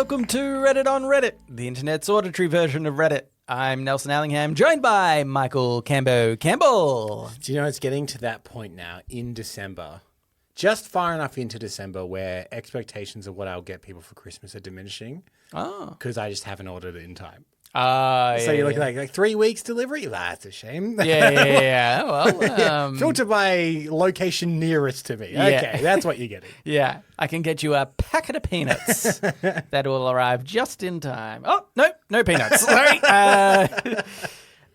welcome to Reddit on Reddit, the internet's auditory version of Reddit. I'm Nelson Allingham, joined by Michael Campbell. Do you know it's getting to that point now in December, just far enough into December where expectations of what I'll get people for Christmas are diminishing because I just haven't ordered it in time. So you're looking like 3 weeks delivery? That's a shame. Yeah. Well, filter by location nearest to me. Okay, that's what you're getting. Yeah, I can get you a packet of peanuts that will arrive just in time. Oh, no peanuts. Sorry.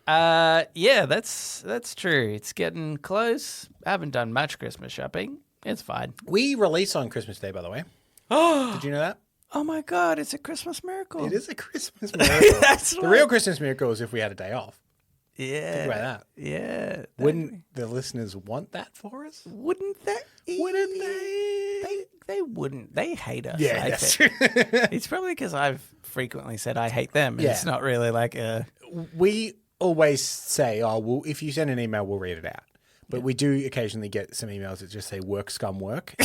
Yeah, that's true. It's getting close. I haven't done much Christmas shopping. It's fine. We release on Christmas Day, by the way. Oh, did you know that? Oh my God, it's a Christmas miracle. It is a Christmas miracle. That's the real Christmas miracle is if we had a day off. Yeah. Think about that. Yeah. Wouldn't the listeners want that for us? Wouldn't they? Wouldn't they? They wouldn't. They hate us. Yeah, that's true. It's probably because I've frequently said I hate them. Yeah. It's not really like a... We always say, if you send an email, we'll read it out. But we do occasionally get some emails that just say work scum work.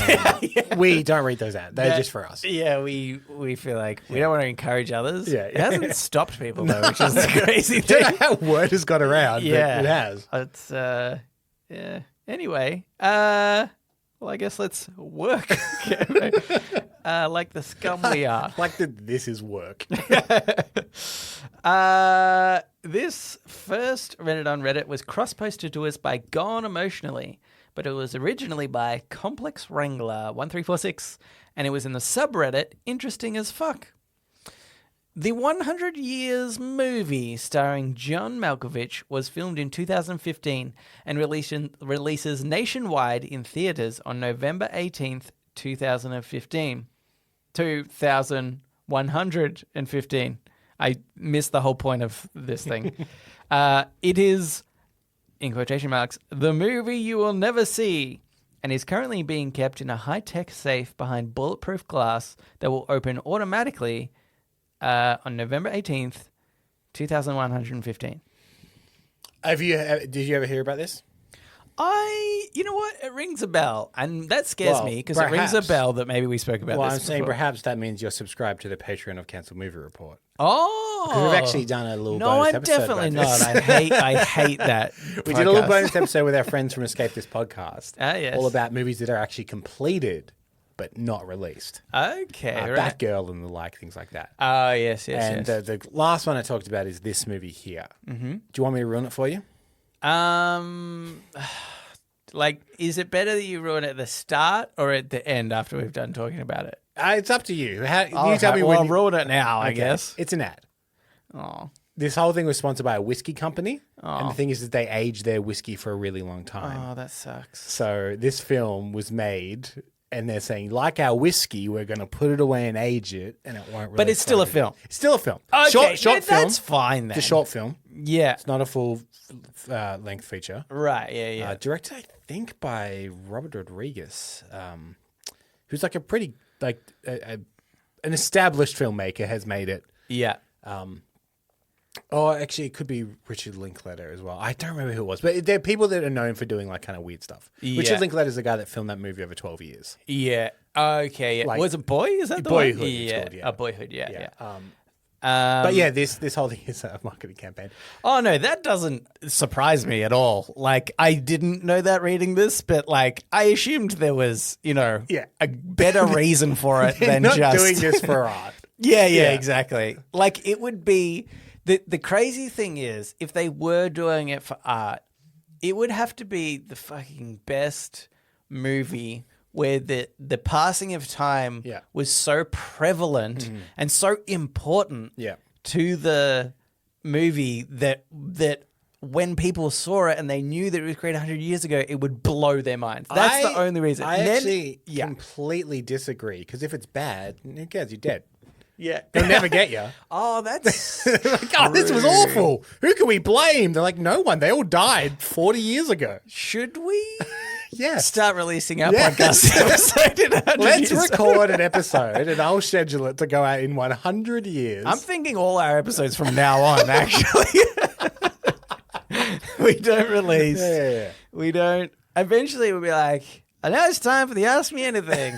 We don't read those out. They're just for us. Yeah, we feel like we don't want to encourage others. Yeah. It hasn't stopped people though, which is the crazy thing. Don't know how word has got around, but it has. It's yeah. Anyway, well I guess let's work. Like the scum we are. Like this is work. This first Reddit on Reddit was cross-posted to us by Gone Emotionally, but it was originally by Complex Wrangler 1346, and it was in the subreddit Interesting as Fuck. The 100 Years movie starring John Malkovich was filmed in 2015 and releases nationwide in theaters on November 18th, 2015. 2115. I missed the whole point of this thing. It is, in quotation marks, the movie you will never see, and is currently being kept in a high-tech safe behind bulletproof glass that will open automatically on November 18th, 2115. Did you ever hear about this? You know what? It rings a bell, and that scares me because it rings a bell that maybe we spoke about this I'm saying before. perhaps that means you're subscribed to the Patreon of Cancelled Movie Report. Oh, because we've actually done a little bonus I'm episode. definitely about not. this. I hate that. We did a little bonus episode with our friends from Escape This Podcast. Yes. All about movies that are actually completed but not released. Okay, right. Batgirl and the like, things like that. Oh, yes. And the last one I talked about is this movie here. Mm-hmm. Do you want me to ruin it for you? Like, is it better that you ruin it at the start or at the end after we've done talking about it? It's up to you. You tell me when. I'll ruin it now, I guess. It's an ad. Oh. This whole thing was sponsored by a whiskey company. Oh. And the thing is that they age their whiskey for a really long time. Oh, that sucks. So this film was made, and they're saying, like our whiskey, we're going to put it away and age it, and it won't really. But it's still a film. It's still a film. Okay, short film. That's fine then. It's a short film. Yeah. It's not a full length feature. Right, yeah. Directed, I think, by Robert Rodriguez, who's like a pretty, an established filmmaker, has made it. Yeah. Actually, it could be Richard Linklater as well. I don't remember who it was, but they're people that are known for doing like kind of weird stuff. Yeah. Richard Linklater is the guy that filmed that movie over 12 years. Yeah. Okay. Yeah. Was it Boy? Is that the Boyhood? One? Yeah. A Boyhood. Yeah. But yeah, this whole thing is a marketing campaign. Oh no, that doesn't surprise me at all. Like, I didn't know that reading this, but like, I assumed there was, a better reason for it than not just doing this for art. Yeah, exactly. Like, it would be the crazy thing is, if they were doing it for art, it would have to be the fucking best movie where the passing of time was so prevalent and so important to the movie that when people saw it and they knew that it was created 100 years ago, it would blow their minds. That's the only reason. I actually completely disagree, because if it's bad, who cares? You're dead. Yeah. They'll never get you. Oh, that's this was awful. Who can we blame? They're like, no one. They all died 40 years ago. Should we start releasing our podcast episode in 100 Let's years? Record an episode and I'll schedule it to go out in 100 years. I'm thinking all our episodes from now on, actually. We don't release. Yeah. We don't. Eventually we'll be like, and now it's time for the Ask Me Anything.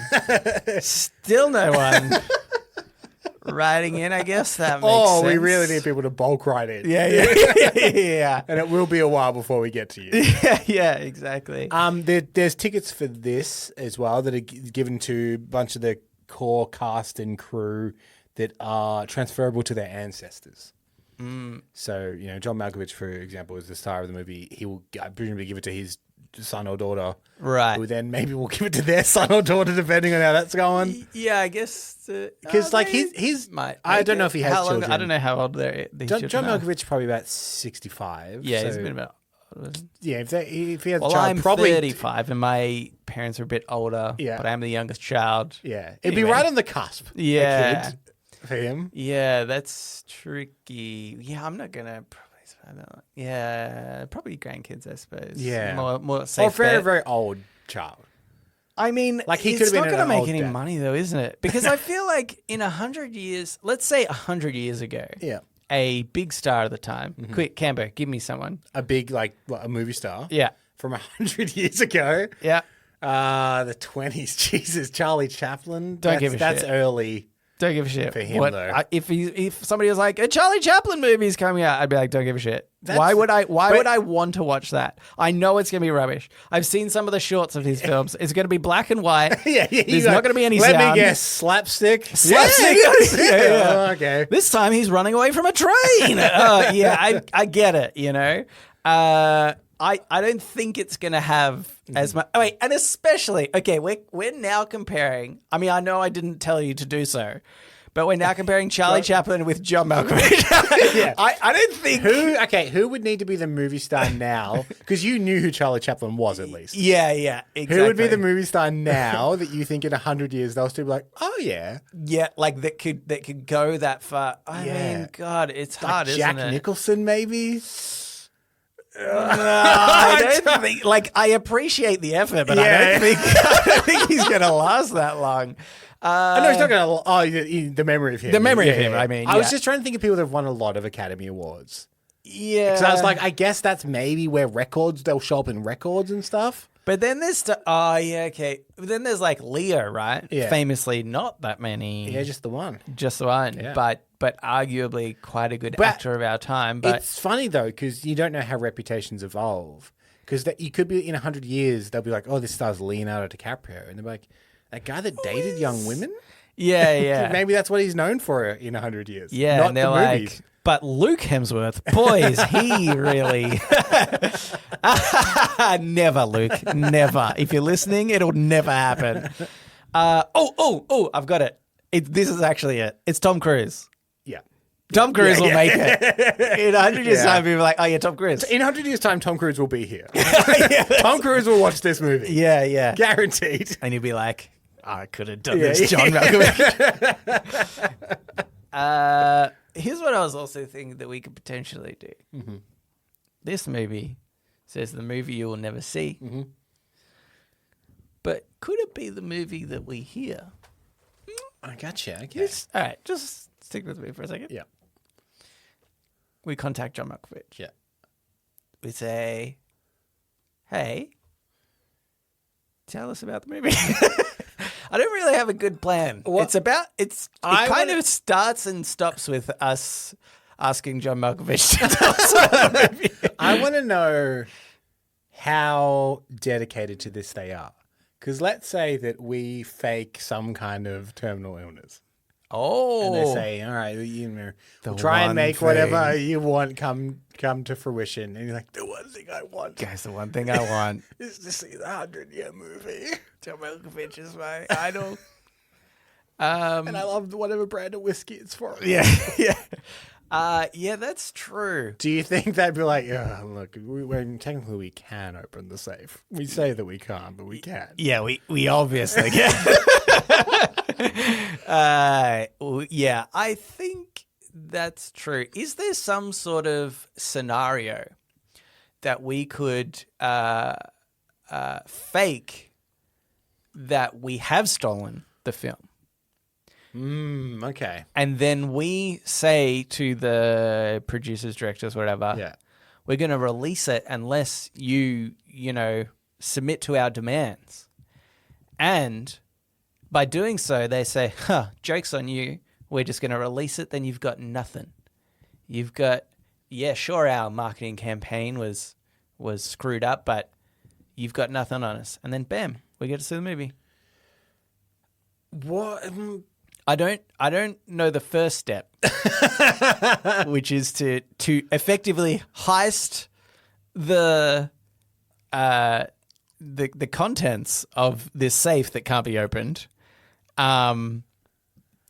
Still no one. writing in, I guess that makes Oh, sense. we really need people to bulk write in. Yeah. And it will be a while before we get to you. Yeah, exactly. There's tickets for this as well that are given to a bunch of the core cast and crew that are transferable to their ancestors. So, John Malkovich, for example, is the star of the movie. He will presumably give it to his son or daughter. Right. Who then maybe will give it to their son or daughter, depending on how that's going. Yeah, I guess. Because, he's... I don't know if he has children. I don't know how old John Malkovich is probably about 65. Yeah, he's been about... Yeah, if he has a Well, child, I'm probably 35 and my parents are a bit older, but I'm the youngest child. Yeah, it'd be right on the cusp. Yeah. A kid for him. Yeah, that's tricky. Yeah, I'm not going to probably... Yeah, probably grandkids, I suppose. Yeah. More safe Or very, bet. very old child. I mean, he it's could have not been going to make old any dad. money though, isn't it? Because I feel like in 100 years, let's say 100 years ago, a big star at the time. Quick, Cambo, give me someone. A big, a movie star. Yeah. From 100 years ago. Yeah. The 20s. Jesus, Charlie Chaplin. Don't give a That's shit. early. Don't give a shit. For him, though. If somebody was like, a Charlie Chaplin movie is coming out, I'd be like, don't give a shit. Why would I want to watch that? I know it's going to be rubbish. I've seen some of the shorts of his films. It's going to be black and white. There's not going to be any sound. Let me guess. Slapstick? Slapstick? Yeah. Oh, okay. This time he's running away from a train. I get it, I don't think it's going to have as much. Oh, wait, and especially, we're now comparing. I mean, I know I didn't tell you to do so, but we're now comparing Charlie Chaplin with John Malkovich. Yeah. I don't think. Who would need to be the movie star now? Because you knew who Charlie Chaplin was, at least. Yeah, exactly. Who would be the movie star now that you think in 100 years they'll still be like, oh, yeah. Yeah, that could go that far. I mean, God, it's hard, isn't it? Jack Nicholson, maybe? I don't think. I appreciate the effort, but I don't think he's going to last that long. No, he's not going to. Oh, the memory of him. The memory of him. I mean, I was just trying to think of people that have won a lot of Academy Awards. Yeah, because I was like, I guess that's maybe where they'll show up in records and stuff. But then there's okay. But then there's Leo, right? Yeah. Famously, not that many. Yeah, just the one. Just the one. Yeah. But arguably quite a good actor of our time. But it's funny though, because you don't know how reputations evolve. Because you could be in 100 years, they'll be like, oh, this star's Leonardo DiCaprio, and they'll be like, that guy that dated young women. Yeah. Maybe that's what he's known for in 100 years. Yeah, not and they're the movies. But Luke Hemsworth, boy, is he really... Never, Luke. Never. If you're listening, it'll never happen. I've got it. This is actually it. It's Tom Cruise. Yeah. Tom Cruise will make it. In 100 years' time, people are like, oh, yeah, Tom Cruise. In 100 years' time, Tom Cruise will be here. Tom Cruise will watch this movie. Yeah. Guaranteed. And you'll be like, I could have done this, John Malkovich. Here's what I was also thinking that we could potentially do. Mm-hmm. This movie says the movie you will never see. Mm-hmm. But could it be the movie that we hear? I gotcha. Okay. All right, just stick with me for a second. Yeah. We contact John Malkovich. Yeah. We say, hey, tell us about the movie. I don't really have a good plan. Well, it kind of starts and stops with us asking John Malkovich to tell us about the movie. I want to know how dedicated to this they are. Because let's say that we fake some kind of terminal illness. Oh. And they say, all right, we'll try and make whatever you want come to fruition. And you're like, the one thing I want. Guys, the one thing I want is to see the 100-year movie. John Malkovich is my idol. And I love whatever brand of whiskey it's for. Yeah. Yeah, that's true. Do you think they'd be like, look, technically we can open the safe. We say that we can't, but we can. Yeah, we obviously can. Yeah, I think that's true. Is there some sort of scenario that we could fake that we have stolen the film? Okay. And then we say to the producers, directors, whatever, we're going to release it unless you submit to our demands. And by doing so, they say, joke's on you. we're just going to release it, then you've got nothing. You've got, yeah, sure, our marketing campaign was screwed up, but you've got nothing on us. And then bam, we get to see the movie. What? I don't know the first step, which is to effectively heist the contents of this safe that can't be opened.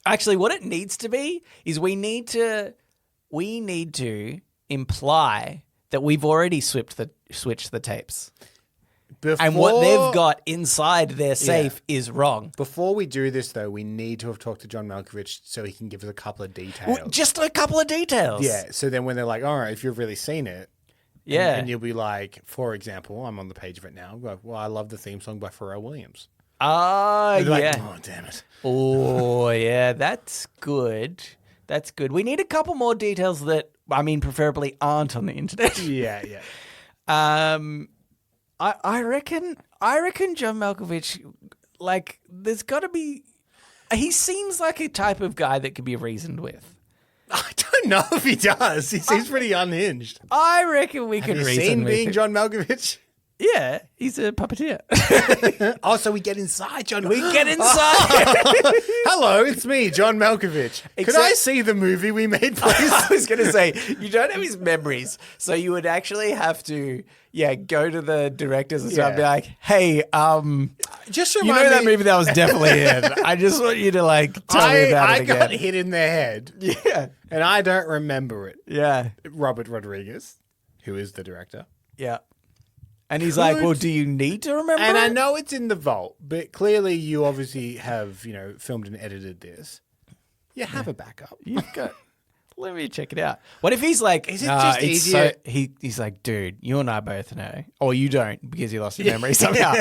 Actually, what it needs to be is we need to imply that we've already switched the tapes. And what they've got inside their safe is wrong. Before we do this, though, we need to have talked to John Malkovich so he can give us a couple of details. Well, just a couple of details. Yeah. So then when they're like, all right, if you've really seen it. Yeah. And you'll be like, for example, I'm on the page of it now. Well, I love the theme song by Pharrell Williams. Oh, yeah. Like, oh, damn it. Oh, yeah. That's good. That's good. We need a couple more details that, preferably aren't on the internet. Yeah. I reckon John Malkovich, like, there's got to be. He seems like a type of guy that could be reasoned with. I don't know if he does. He seems pretty unhinged. I reckon we could reason with him. Have you seen Being John Malkovich? Yeah, he's a puppeteer. Oh, so we get inside John. We get inside. Hello, it's me, John Malkovich. Could I see the movie we made, please? I was going to say, you don't have his memories, so you would actually have to, go to the directors and stuff and be like, hey, just remind me that movie that was definitely in. I just want you to, tell me about it again. I got hit in the head. Yeah. And I don't remember it. Yeah. Robert Rodriguez, who is the director. Yeah. And he's like, well, do you need to remember And it? I know it's in the vault, but clearly you obviously have, filmed and edited this. You have a backup. You've got... Let me check it out. What if he's like... Is it just easier? He's like, dude, you and I both know. Or you don't because you lost your memory somehow.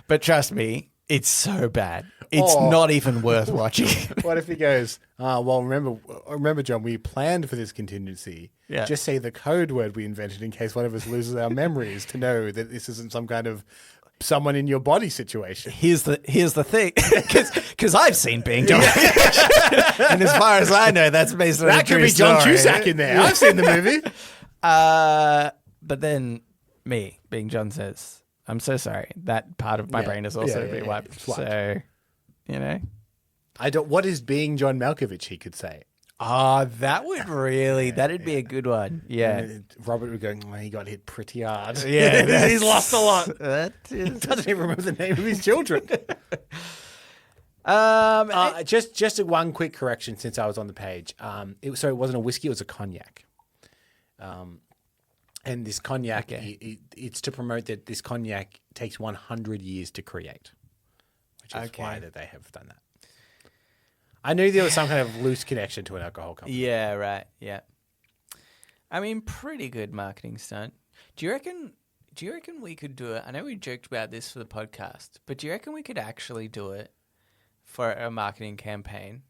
But trust me, it's so bad. It's not even worth watching. What if he goes, remember, John, we planned for this contingency. Yeah. Just say the code word we invented in case one of us loses our memories to know that this isn't some kind of someone in your body situation. Here's the thing. Because I've seen Being John. And as far as I know, that's based on a true story. That could be John Cusack in there. I've seen the movie. But then me, Being John, says, I'm so sorry. That part of my brain has also been wiped. So... What is Being John Malkovich, he could say. That would really, that'd be a good one. Yeah. And Robert would go, he got hit pretty hard. Yeah. He's lost a lot. He doesn't even remember the name of his children. Just one quick correction since I was on the page. It wasn't a whiskey, it was a cognac. And this cognac, it's to promote that this cognac takes 100 years to create. Which is why that they have done that. I knew there was some kind of loose connection to an alcohol company. Yeah, right. Yeah. Pretty good marketing stunt. Do you reckon we could do it? I know we joked about this for the podcast, but do you reckon we could actually do it for a marketing campaign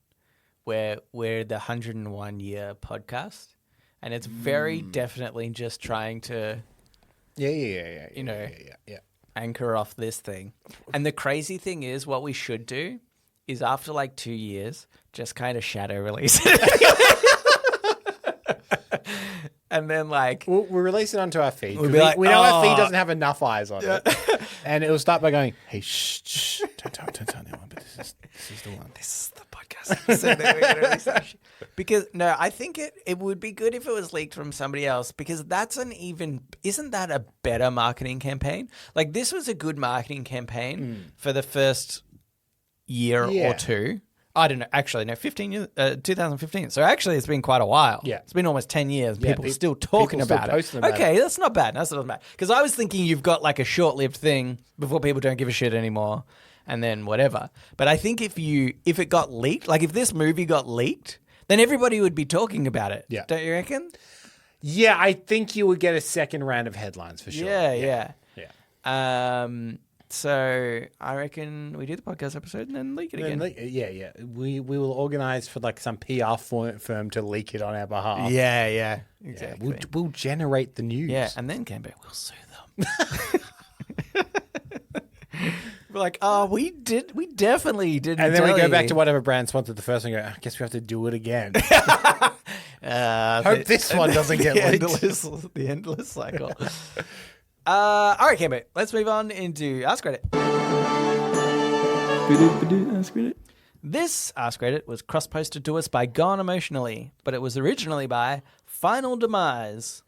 where we're the 101 year podcast and it's very definitely just trying to anchor off this thing. And the crazy thing is, what we should do is after 2 years, just kind of shadow release it. And then we'll release it onto our feed. We'll be like, we know our feed doesn't have enough eyes on it. And it'll start by going, hey, shh, don't tell anyone, but this is the one. This is the podcast. So then we're going to release that shit. Because, no, I think it would be good if it was leaked from somebody else, because isn't that a better marketing campaign? This was a good marketing campaign for the first year or two. I don't know. Actually, no, 2015. So actually, it's been quite a while. Yeah. It's been almost 10 years. People are still talking about it. Okay, that's not bad. That's not bad. Because I was thinking you've got a short-lived thing before people don't give a shit anymore and then whatever. But I think if it got leaked, if this movie got leaked, then everybody would be talking about it. Yeah. Don't you reckon? Yeah, I think you would get a second round of headlines for sure. Yeah. So I reckon we do the podcast episode and then leak it again. We will organise for some PR firm to leak it on our behalf. Yeah, exactly. Yeah, we'll generate the news. Yeah, and then we'll sue them. We're like, oh, we definitely didn't. And then we tell go you. back to whatever brand sponsored the first one and go, I guess we have to do it again. Hope this one doesn't get leaked. The endless cycle. All right, Kimbo, let's move on into Ask Reddit. Ask Reddit. This Ask Reddit was cross-posted to us by Gone Emotionally, but it was originally by Final Demise.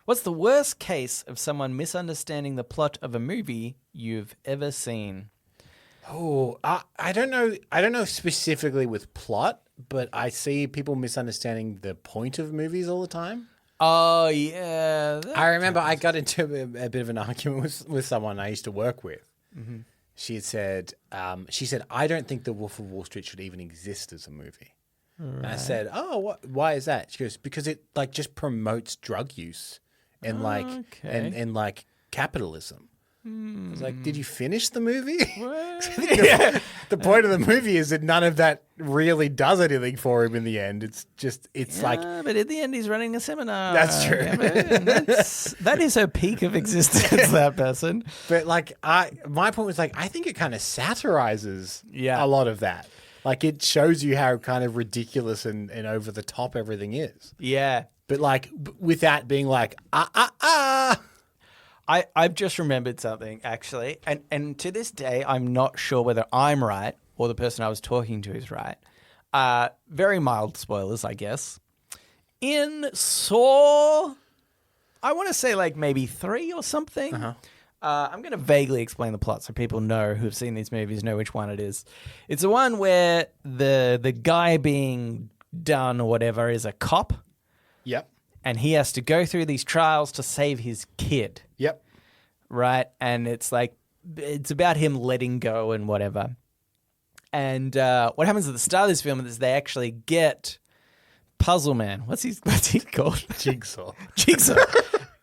What's the worst case of someone misunderstanding the plot of a movie you've ever seen? Oh, I don't know. I don't know specifically with plot, but I see people misunderstanding the point of movies all the time. Oh, yeah. I remember I got into a bit of an argument with someone I used to work with. Mm-hmm. She said, I don't think The Wolf of Wall Street should even exist as a movie. Right. And I said, oh, why is that? She goes, because it like just promotes drug use and and like capitalism. I was like, did you finish the movie? The point of the movie is that none of that really does anything for him in the end. It's like... But at the end, he's running a seminar. That's true. That is her peak of existence, that person. But like, my point was like, I think it kind of satirizes a lot of that. Like, it shows you how kind of ridiculous and over the top everything is. Yeah. But like, without being like, I've just remembered something, actually. And to this day, I'm not sure whether I'm right or the person I was talking to is right. Very mild spoilers, I guess. In Saw, I want to say like maybe 3 or something. Uh-huh. I'm going to vaguely explain the plot so people know who've seen these movies know which one it is. It's the one where the guy being done or whatever is a cop. Yep. And he has to go through these trials to save his kid. Yep. Right? And it's like, it's about him letting go and whatever. And what happens at the start of this film is they actually get Puzzle Man. What's he called? Jigsaw.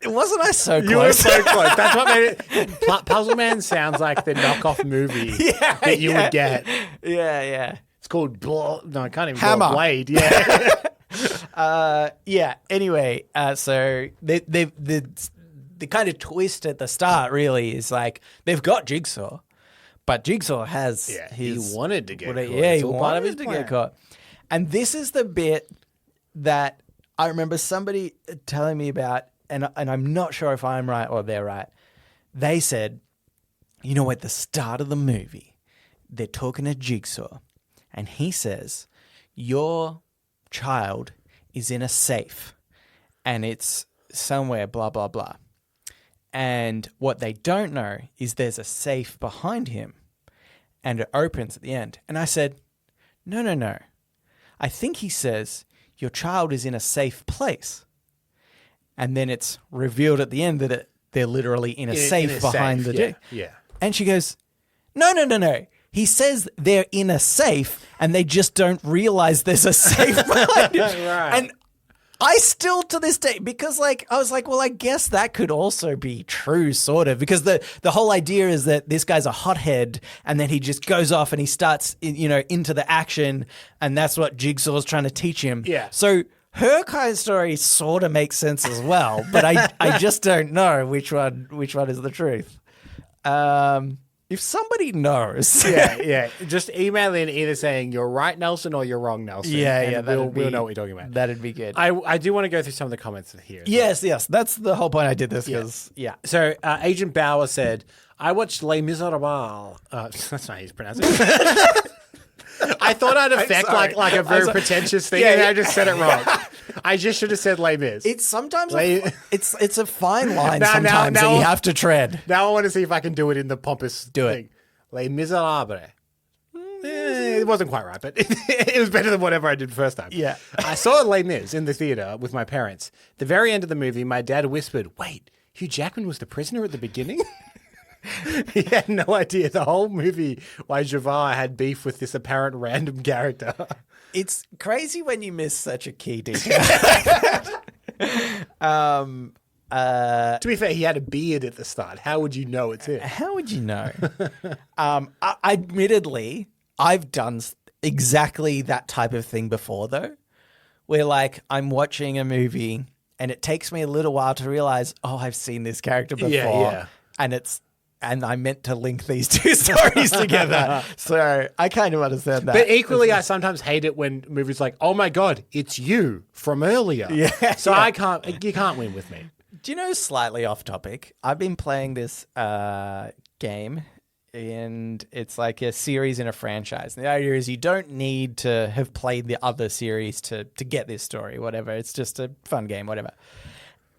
Wasn't I so close? You were so close. That's what made it. Puzzle Man sounds like the knockoff movie that you would get. Yeah. It's called no, I can't even Hammer. call it Blade. Yeah. Anyway, so the kind of twist at the start really is like they've got Jigsaw, but Jigsaw has his... He wanted to get caught. He wanted to get caught. And this is the bit that I remember somebody telling me about, and I'm not sure if I'm right or they're right. They said, you know, at the start of the movie, they're talking to Jigsaw, and he says, your child is in a safe, and it's somewhere, blah, blah, blah. And what they don't know is there's a safe behind him, and it opens at the end. And I said, no. I think he says, your child is in a safe place. And then it's revealed at the end that they're literally in a safe behind the door. Yeah. And she goes, no. He says they're in a safe and they just don't realize there's a safe behind it. Right. And I still to this day, because like I was like, well, I guess that could also be true, sort of, because the whole idea is that this guy's a hothead and then he just goes off and he starts, into the action, and that's what Jigsaw's trying to teach him. Yeah. So her kind of story sort of makes sense as well, but I just don't know which one is the truth. If somebody knows, yeah, just email in either saying you're right, Nelson, or you're wrong, Nelson. Yeah, we'll know what you're talking about. That'd be good. I do want to go through some of the comments here. Yes, that's the whole point I did this because So Agent Bauer said, "I watched Les Miserables." That's not how you pronounce it. I thought I'd affect like a very pretentious thing, and I just said it wrong. I just should have said Les Mis. It's sometimes it's a fine line sometimes that you have to tread. Now I want to see if I can do it in the pompous thing. Les Miserables. It wasn't quite right, but it was better than whatever I did first time. Yeah. I saw Les Mis in the theater with my parents. The very end of the movie, my dad whispered, "Wait, Hugh Jackman was the prisoner at the beginning?" He had no idea the whole movie why Javard had beef with this apparent random character. It's crazy when you miss such a key detail. To be fair, he had a beard at the start. How would you know it's him? How would you know? Admittedly, I've done exactly that type of thing before, though, where like I'm watching a movie and it takes me a little while to realize, oh, I've seen this character before. Yeah. And it's and I meant to link these two stories together. So I kind of understand that. But equally, I sometimes hate it when movies like, oh my God, it's you from earlier. Yeah, so you can't win with me. Do you know, slightly off topic, I've been playing this game, and it's like a series in a franchise. And the idea is you don't need to have played the other series to get this story, whatever. It's just a fun game, whatever.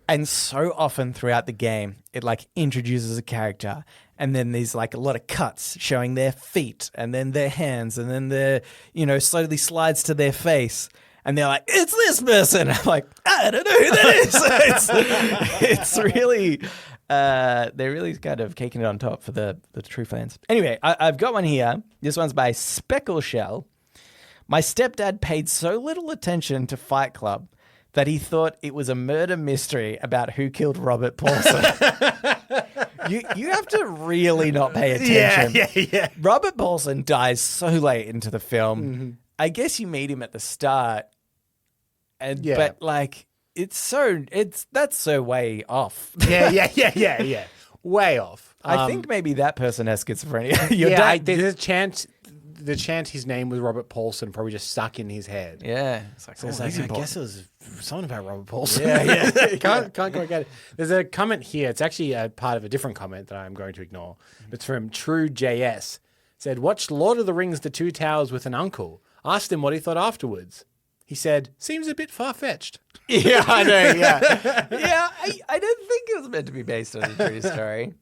And so often throughout the game, it like introduces a character, and then there's like a lot of cuts showing their feet and then their hands, and then the, slowly slides to their face. And they're like, it's this person. I'm like, I don't know who that is. It's really, they're really kind of caking it on top for the true fans. Anyway, I've got one here. This one's by Speckle Shell. My stepdad paid so little attention to Fight Club that he thought it was a murder mystery about who killed Robert Paulson. You have to really not pay attention. Yeah. Robert Paulson dies so late into the film. Mm-hmm. I guess you meet him at the start, but like that's so way off. Yeah. Way off. I think maybe that person has schizophrenia. There's a chance. The chance his name was Robert Paulson probably just stuck in his head. Yeah, I guess it was something about Robert Paulson. Yeah. Can't quite get it. There's a comment here. It's actually a part of a different comment that I'm going to ignore. It's from True JS. It said, watched Lord of the Rings: The Two Towers with an uncle. Asked him what he thought afterwards. He said, seems a bit far-fetched. Yeah, I know, yeah. I don't think it was meant to be based on a true story.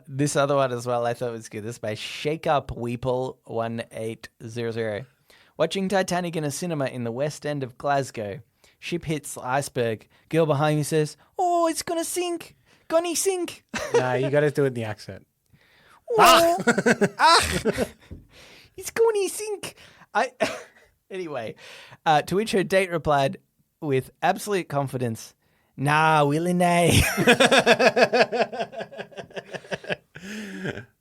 This other one as well I thought was good. This is by Shake Up Weeple 1800. Watching Titanic in a cinema in the West End of Glasgow. Ship hits the iceberg. Girl behind me says, oh, it's gonna sink. Gonna sink. Nah, you gotta do it in the accent. It's going to sink. Anyway, to which her date replied with absolute confidence, nah, willy nay.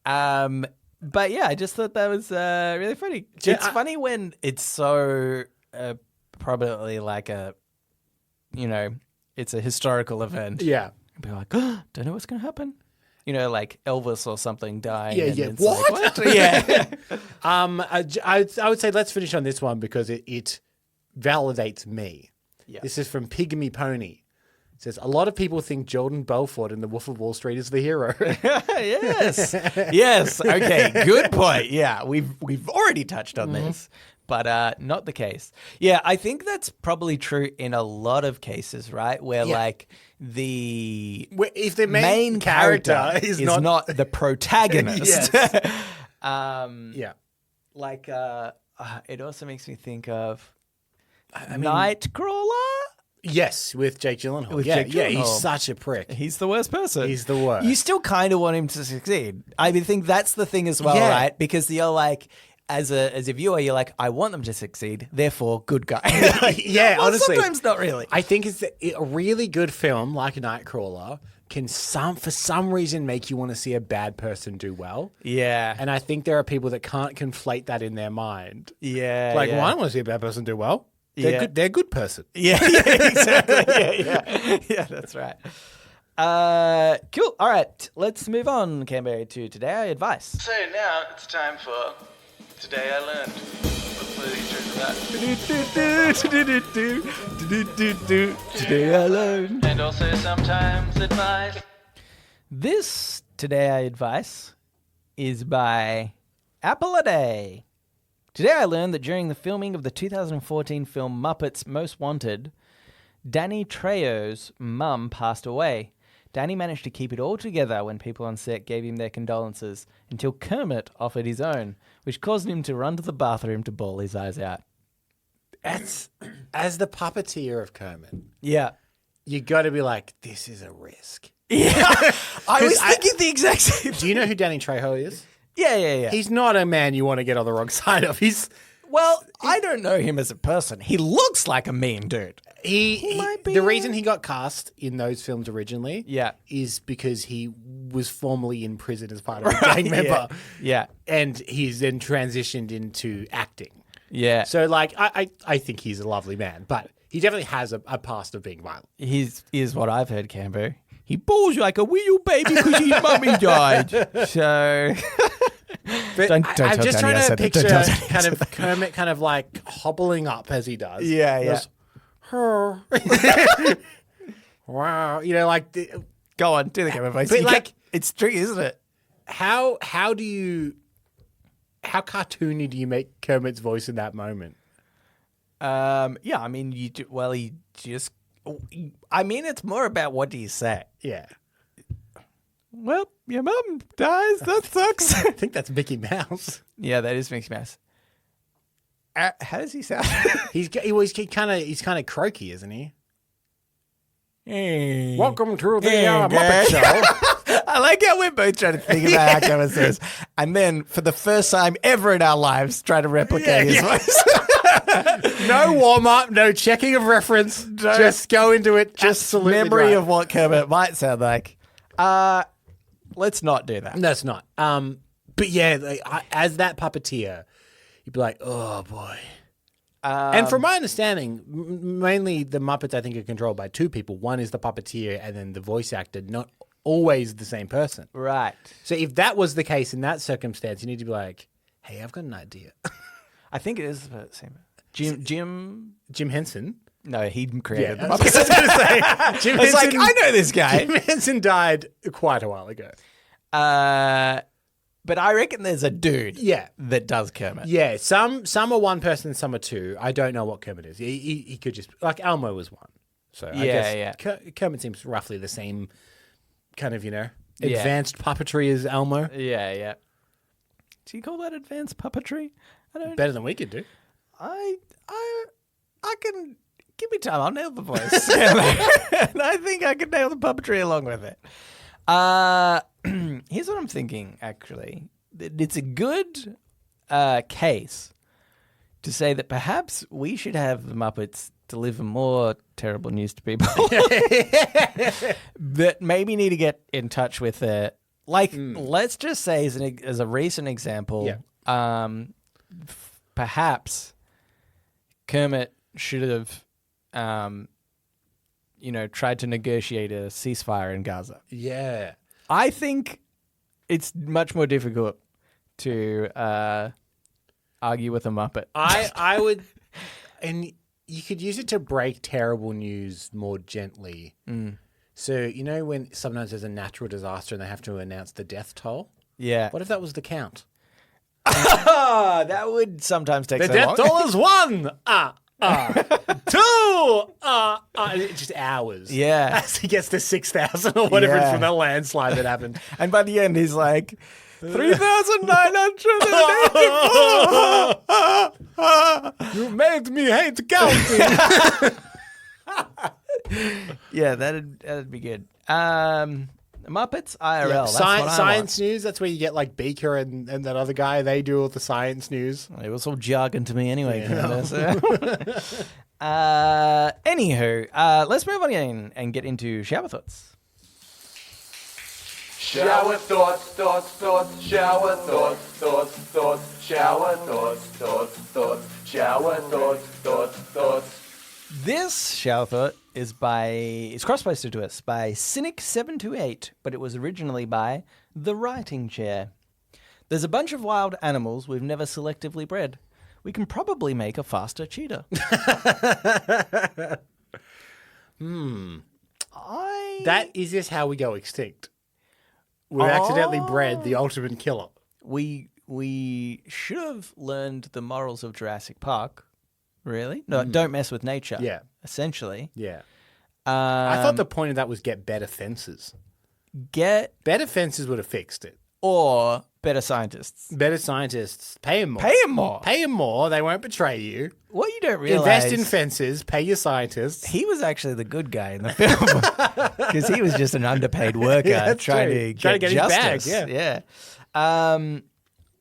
But yeah, I just thought that was really funny. It's funny when it's so probably like it's a historical event. Yeah. And people are like, oh, don't know what's going to happen. Like Elvis or something dying. Yeah. What? Like, what? Yeah. I would say let's finish on this one because it validates me. Yeah. This is from Pygmy Pony. It says, a lot of people think Jordan Belfort in The Wolf of Wall Street is the hero. Yes. Okay. Good point. Yeah. We've already touched on this, but not the case. Yeah. I think that's probably true in a lot of cases, right? Where like if the main character is not the protagonist. Yeah. Like, it also makes me think of Nightcrawler. Yes, with Jake Gyllenhaal. He's such a prick. He's the worst person. He's the worst. You still kind of want him to succeed. I think that's the thing as well, right? Because you're like, as a viewer, you're like, I want them to succeed, therefore, good guy. Honestly. Sometimes not really. I think it's a really good film, like Nightcrawler, can for some reason make you want to see a bad person do well. Yeah. And I think there are people that can't conflate that in their mind. Yeah. Well, I don't want to see a bad person do well. They're good. They're a good person. Yeah, exactly. Yeah, that's right. Cool. All right, let's move on, Canberra, to Today I Advice. So now it's time for Today I Learned. Let's play the intro to that. Today I Learned. And also sometimes advice. This Today I Advice is by Apple a Day. Today I learned that during the filming of the 2014 film Muppets Most Wanted, Danny Trejo's mum passed away. Danny managed to keep it all together when people on set gave him their condolences until Kermit offered his own, which caused him to run to the bathroom to bawl his eyes out. As the puppeteer of Kermit, you got to be like, this is a risk. Yeah, I was thinking the exact same thing. Do you know who Danny Trejo is? Yeah. He's not a man you want to get on the wrong side of. I don't know him as a person. He looks like a mean dude. He might be. The reason he got cast in those films originally is because he was formerly in prison as part of a gang member. Yeah. And he's then transitioned into acting. Yeah. So, I think he's a lovely man, but he definitely has a past of being violent. Here's what I've heard, Cambo. he balls like a wee baby because his mummy died. So... But Don't I'm tell just Tony I trying to said that. picture Don't tell Tony I kind said of Kermit kind of like hobbling up as he does. Yeah. Goes, wow. You know, like... Go on, do the Kermit voice. But like... It's tricky, isn't it? How cartoony do you make Kermit's voice in that moment? Yeah, I mean, it's more about what do you say. Yeah. Well, your mum dies. That sucks. I think that's Mickey Mouse. Yeah, that is Mickey Mouse. How does he sound? He's kind of croaky, isn't he? Hey. Welcome to the Muppet Show. I like how we're both trying to think about how Kermit says, and then for the first time ever in our lives, try to replicate his voice. No warm up, no checking of reference. Just go into it. Just absolutely memory right. of what Kermit might sound like. Let's not do that. No, it's not. But yeah, like, as that puppeteer, you'd be like, oh boy. And from my understanding, mainly the Muppets, I think, are controlled by two people. One is the puppeteer and then the voice actor, not always the same person. Right. So if that was the case in that circumstance, you need to be like, hey, I've got an idea. I think it is the same. Jim Henson? No, he created the I was Muppets. going to say, Jim It's Henson, like, I know this guy. Jim Henson died quite a while ago. But I reckon there's a dude Yeah. that does Kermit. Yeah, some are one person, some are two. I don't know what Kermit is. He could just... Like, Elmo was one. So I guess Kermit seems roughly the same kind of, advanced puppetry as Elmo. Yeah. Do you call that advanced puppetry? I don't. Better than we could do. I can give me time. I'll nail the voice, and I think I can nail the puppetry along with it. Here's what I'm thinking. Actually, it's a good case to say that perhaps we should have the Muppets deliver more terrible news to people that maybe need to get in touch with it. Like, let's just say, as a recent example, perhaps Kermit should have, tried to negotiate a ceasefire in Gaza. Yeah. I think it's much more difficult to argue with a Muppet. I would, and you could use it to break terrible news more gently. So, when sometimes there's a natural disaster and they have to announce the death toll? Yeah. What if that was the count? That would sometimes take The so death long. toll is 1. 2. Just hours. Yeah. As he gets to 6,000 or whatever Yeah. from that landslide that happened. And by the end, he's like, 3,984. You made me hate counting. Yeah, that'd be good. Muppets IRL. That's what I Science news, that's where you get like Beaker and that other guy. They do all the science news. want. It was all jargon to me anyway. Anywho, let's move on in and get into shower thoughts. Shower thoughts, shower thoughts, shower thoughts, shower thoughts. This shower thought is cross-posted to us by Cynic728, but it was originally by The Writing Chair. There's a bunch of wild animals we've never selectively bred. We can probably make a faster cheetah. Is this how we go extinct? We've accidentally bred the ultimate killer. We should have learned the morals of Jurassic Park. Really? No, don't mess with nature. Yeah. Essentially. Yeah. I thought the point of that was get better fences. Better fences would have fixed it. Or better scientists. Better scientists. Pay them more. Pay them more. Pay them more. They won't betray you. What you don't realize... Invest in fences. Pay your scientists. He was actually the good guy in the film. Because he was just an underpaid worker trying to get justice. His bag. Yeah.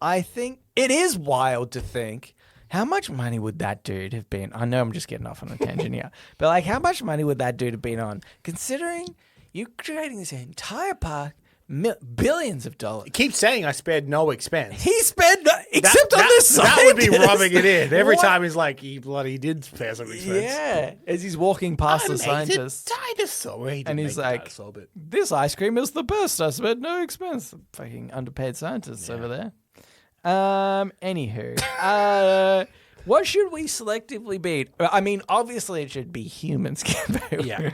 I think it is wild to think... How much money would that dude have been? I know I'm just getting off on a tangent here. But like, how much money would that dude have been on? Considering you're creating this entire park, billions of dollars. Keep saying I spared no expense. He spared except on this side. That would be rubbing it in. Every time he's like, he bloody did spare some expense. Yeah, as he's walking past the scientist. Dinosaur. And he's like, this ice cream is the best. I spent no expense. Fucking underpaid scientists over there. Anywho, what should we selectively breed? I mean, obviously it should be humans. Yeah.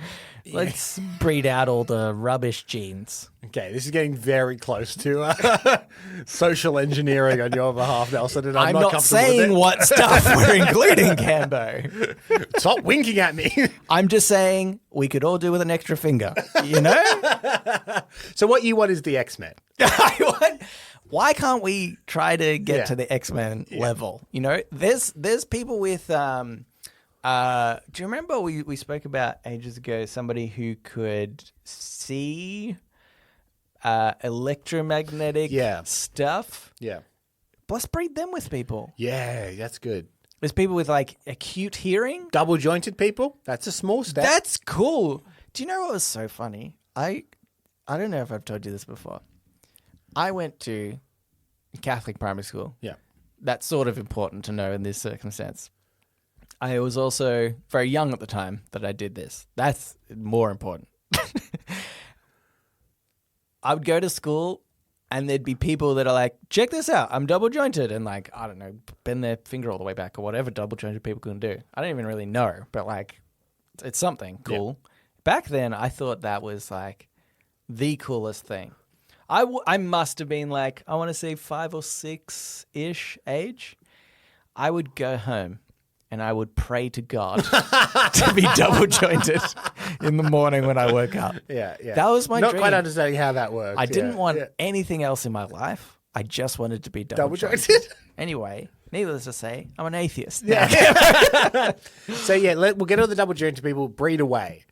Let's breed out all the rubbish genes. Okay, this is getting very close to social engineering on your behalf, Nelson. And I'm not comfortable saying with it. what stuff we're including, Cambo. Stop winking at me. I'm just saying we could all do with an extra finger, you know? So what you want is the X-Men. Why can't we try to get to the X-Men level? You know, there's people with do you remember we spoke about ages ago somebody who could see electromagnetic stuff? Yeah. Let's breed them with people. Yeah, that's good. There's people with like acute hearing. Double jointed people. That's a small step. That's cool. Do you know what was so funny? I don't know if I've told you this before. I went to Catholic primary school. Yeah. That's sort of important to know in this circumstance. I was also very young at the time that I did this. That's more important. I would go to school and there'd be people that are like, check this out, I'm double jointed. And like, I don't know, bend their finger all the way back or whatever double jointed people can do. I don't even really know, but like, it's something cool. Yeah. Back then, I thought that was like the coolest thing. I must have been like, I want to say 5 or 6-ish age. I would go home and I would pray to God to be double jointed in the morning when I woke up. Yeah. That was my dream. Not quite understanding how that works. I didn't want anything else in my life. I just wanted to be double jointed. Anyway, needless to say, I'm an atheist. Yeah. So we'll get all the double jointed people, breed away.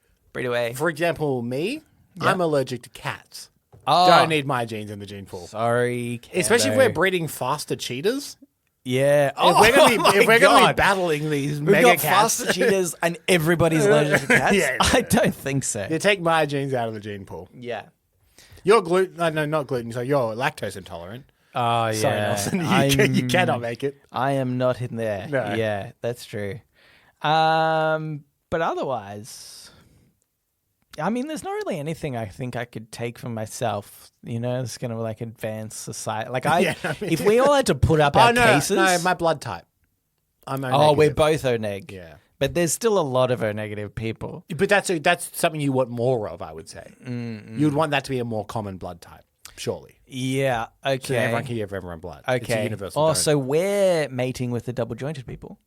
For example, me, I'm allergic to cats. Oh. Don't need my genes in the gene pool. Sorry, Cambo. Especially if we're breeding faster cheetahs. Yeah. If we're going to be battling these mega cats. Faster cheetahs and everybody's allergic to cats? Yeah. I don't think so. You take my genes out of the gene pool. Yeah. You're not gluten, so you're lactose intolerant. Oh, yeah. Sorry, Nelson. You cannot make it. I am not in there. No. Yeah, that's true. But otherwise, I mean, there's not really anything I think I could take for myself. You know, it's going to like advance society. Like if we all had to put up our cases. No, my blood type. I'm O negative. Oh, we're both O neg. Yeah. But there's still a lot of O negative people. But that's something you want more of, I would say. Mm-hmm. You'd want that to be a more common blood type, surely. Yeah, okay. So everyone can give everyone blood. Okay. It's a universal donor. So we're mating with the double jointed people.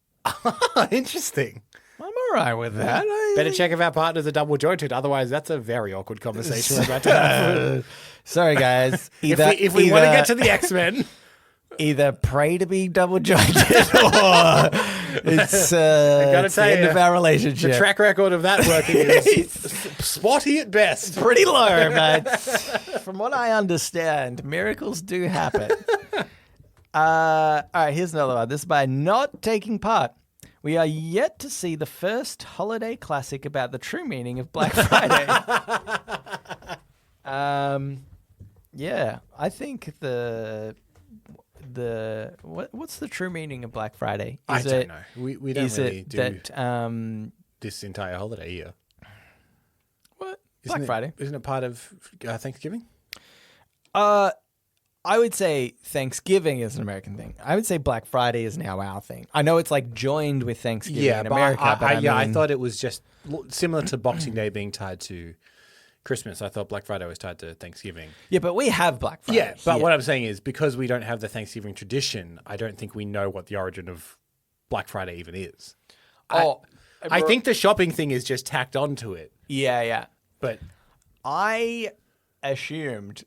Interesting. I'm all right with that. Better check if our partners are double jointed. Otherwise, that's a very awkward conversation we're about to have. Sorry, guys. If we want to get to the X-Men, either pray to be double jointed or it's the end of our relationship. The track record of that working is spotty at best. Pretty low, but from what I understand, miracles do happen. All right, here's another one. This is by Not Taking Part. We are yet to see the first holiday classic about the true meaning of Black Friday. Yeah, I think what's the true meaning of Black Friday? I don't know. We don't really do that, this entire holiday here. What? Black Friday. Isn't it part of Thanksgiving? I would say Thanksgiving is an American thing. I would say Black Friday is now our thing. I know it's like joined with Thanksgiving in America. I thought it was just similar to Boxing Day being tied to Christmas. I thought Black Friday was tied to Thanksgiving. Yeah, but we have Black Friday. Yeah, but what I'm saying is because we don't have the Thanksgiving tradition, I don't think we know what the origin of Black Friday even is. I think the shopping thing is just tacked onto it. Yeah. But I assumed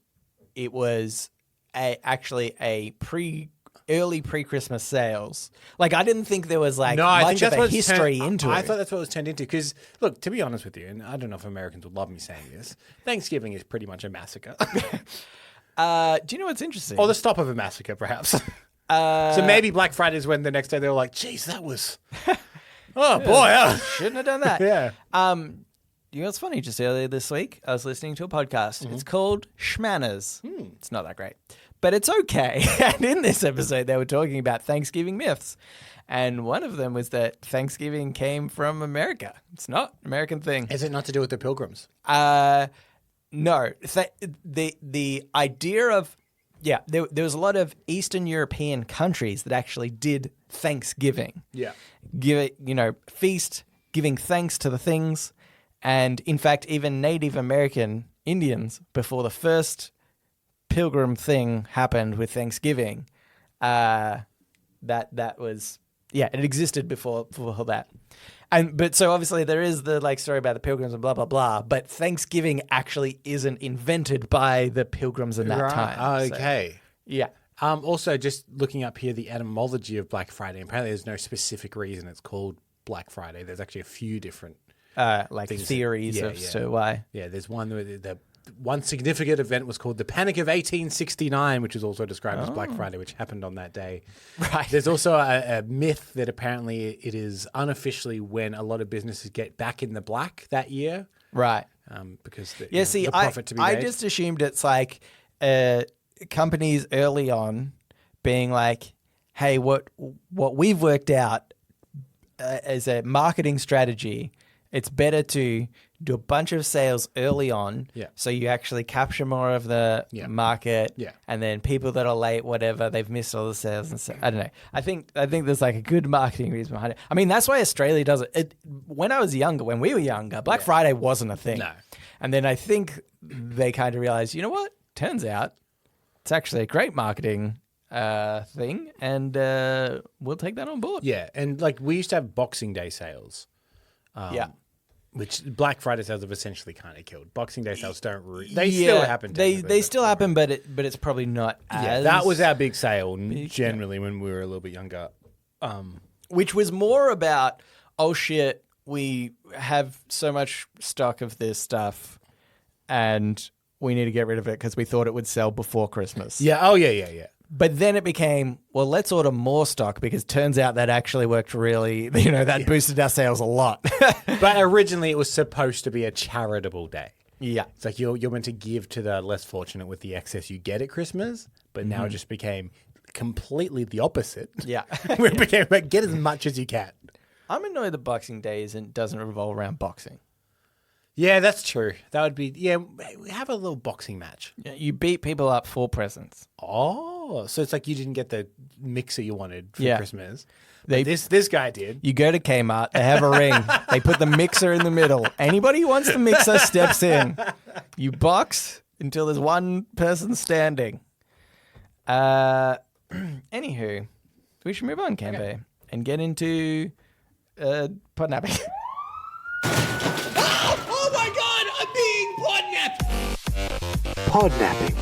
it was actually early pre-Christmas sales. Like, I didn't think there was like much of a history into it. I thought that's what it was turned into. Because, look, to be honest with you, and I don't know if Americans would love me saying this, Thanksgiving is pretty much a massacre. Do you know what's interesting? Or the stop of a massacre, perhaps. So maybe Black Friday is when the next day they were like, geez, that was... oh, boy. Shouldn't have done that. Yeah. You know what's funny? Just earlier this week, I was listening to a podcast. Mm-hmm. It's called Schmanners. It's not that great. but it's okay. And in this episode, they were talking about Thanksgiving myths. And one of them was that Thanksgiving came from America. It's not an American thing. Is it not to do with the Pilgrims? No. The idea of, there was a lot of Eastern European countries that actually did Thanksgiving. Yeah. Feast, giving thanks to the things. And in fact, even Native American Indians, before the first Pilgrim thing happened with Thanksgiving, that was, it existed before that. But so obviously there is the story about the Pilgrims and blah, blah, blah, but Thanksgiving actually isn't invented by the Pilgrims in that time. Okay. So, yeah. Also, just looking up here, the etymology of Black Friday. Apparently, there's no specific reason it's called Black Friday. There's actually a few different theories as to why. Yeah, there's one where the one significant event was called the Panic of 1869, which is also described as Black Friday, which happened on that day. Right. There's also a myth that apparently it is unofficially when a lot of businesses get back in the black that year. Right. Because the profit to be I made. just assumed it's like companies early on being like, hey, what we've worked out as a marketing strategy, it's better to do a bunch of sales early on, so you actually capture more of the market, and then people that are late, whatever, they've missed all the sales and so. I don't know. I think there's like a good marketing reason behind it. I mean, that's why Australia does it. When we were younger, Black Friday wasn't a thing. No. And then I think they kind of realized, you know what? Turns out it's actually a great marketing thing, and we'll take that on board. Yeah, and we used to have Boxing Day sales. Which Black Friday sales have essentially kind of killed. Boxing Day sales don't still happen. They still happen, but it's probably not as... Yeah, that was our big sale generally when we were a little bit younger. Which was more about, oh shit, we have so much stock of this stuff and we need to get rid of it because we thought it would sell before Christmas. Yeah, yeah. But then it became, well, let's order more stock because turns out that actually worked really, that boosted our sales a lot. But originally it was supposed to be a charitable day. Yeah. It's like you're meant to give to the less fortunate with the excess you get at Christmas, but now it just became completely the opposite. Yeah. Where it became get as much as you can. I'm annoyed that Boxing Day doesn't revolve around boxing. Yeah, that's true. That would be, we have a little boxing match. Yeah, you beat people up for presents. Oh, so it's like you didn't get the mixer you wanted for Christmas. This guy did. You go to Kmart, they have a ring, they put the mixer in the middle. Anybody who wants the mixer steps in. You box until there's one person standing. Anywho, we should move on, Cambe, and get into podnapping. Oh my God, I'm being podnapped. Podnapping.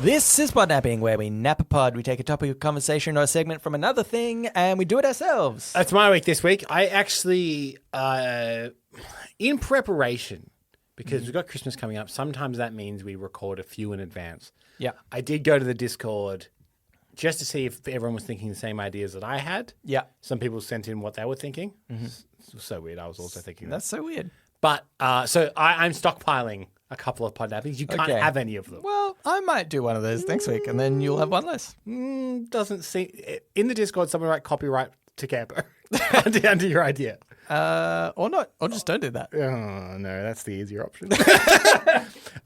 This is Podnapping, where we nap a pod. We take a topic of conversation or a segment from another thing, and we do it ourselves. That's my week this week. I actually, in preparation, because we've got Christmas coming up, sometimes that means we record a few in advance. Yeah. I did go to the Discord just to see if everyone was thinking the same ideas that I had. Yeah. Some people sent in what they were thinking. It was so weird. I was also thinking that. That's so weird. But, so I'm stockpiling a couple of podnappings. You can't have any of them. Well, I might do one of those next week, and then you'll have one less. Doesn't seem... In the Discord, someone write copyright to Campo under your idea. Or not. Or just don't do that. Oh, no, that's the easier option.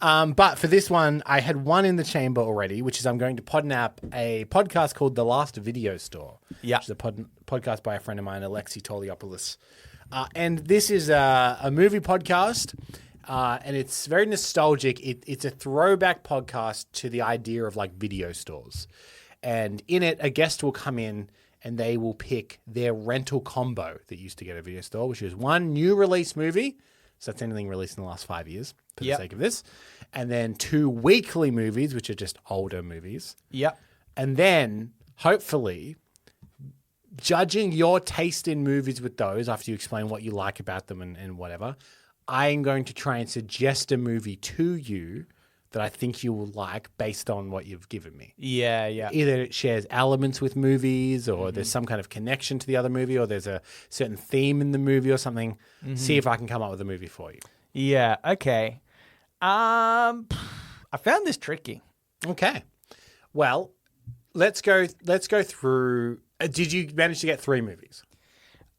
But for this one, I had one in the chamber already, which is I'm going to podnap a podcast called The Last Video Store. Yeah. Which is a podcast by a friend of mine, Alexi Toliopoulos. And this is a movie podcast, and it's very nostalgic. It's a throwback podcast to the idea of video stores. And in it, a guest will come in and they will pick their rental combo that used to get a video store, which is one new release movie. So that's anything released in the last 5 years for the sake of this. And then 2 weekly movies, which are just older movies. Yep. And then, hopefully, judging your taste in movies with those, after you explain what you like about them and whatever, I'm going to try and suggest a movie to you that I think you will like based on what you've given me. Yeah, yeah. Either it shares elements with movies, or there's some kind of connection to the other movie, or there's a certain theme in the movie or something. See if I can come up with a movie for you. Yeah, okay. I I found this tricky. Okay. Well, let's go through. Did you manage to get 3 movies?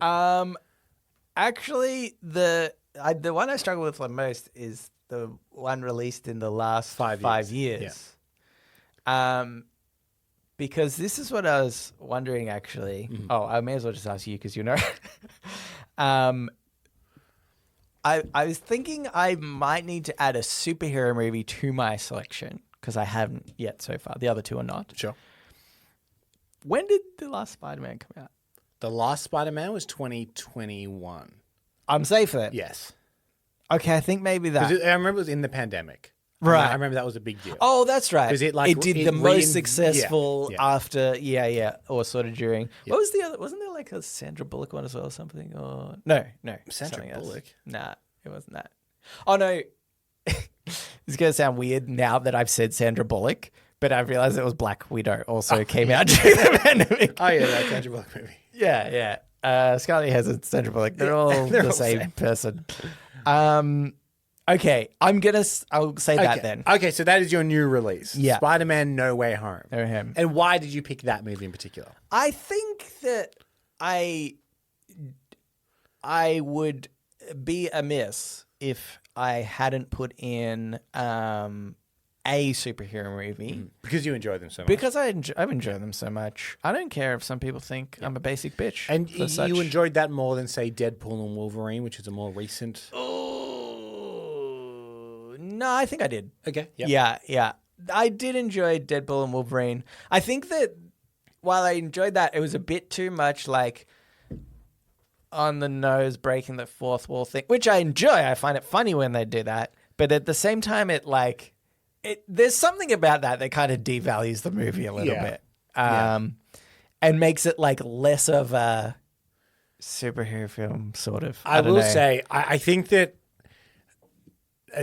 Actually, the one I struggle with the most is the one released in the last 5 years. Yeah. Because this is what I was wondering, actually. Mm-hmm. Oh, I may as well just ask you because you know. I was thinking I might need to add a superhero movie to my selection because I haven't yet so far. The other 2 are not. Sure. When did the last Spider-Man come out? The last Spider-Man was 2021. I'm safe then? Yes. Okay, I think maybe that. I remember it was in the pandemic. Right. I remember that was a big deal. Oh, that's right. Because it did the most successful after, or sort of during. Yeah. What was the other? Wasn't there like a Sandra Bullock one as well or something? Or no. Sandra Bullock? Nah, it wasn't that. Oh, no. This is going to sound weird now that I've said Sandra Bullock, but I've realized it was Black Widow also came out during the pandemic. Oh, yeah, that Sandra Bullock movie. Yeah. Scarlett Johansson, Sandra Bullock, they're all the same person. Okay, I'll say that then. Okay, so that is your new release. Yeah. Spider-Man No Way Home. No Way Home. And why did you pick that movie in particular? I think that I would be amiss if I hadn't put in a superhero movie. Because you enjoy them so much. Because I've enjoyed them so much. I don't care if some people think I'm a basic bitch. And you enjoyed that more than, say, Deadpool and Wolverine, which is a more recent... Oh, no, I think I did. Okay. Yep. Yeah. I did enjoy Deadpool and Wolverine. I think that while I enjoyed that, it was a bit too much like on the nose, breaking the fourth wall thing, which I enjoy. I find it funny when they do that. But at the same time, there's something about that kind of devalues the movie a little bit. And makes it like less of a superhero film, sort of. I will say, I think that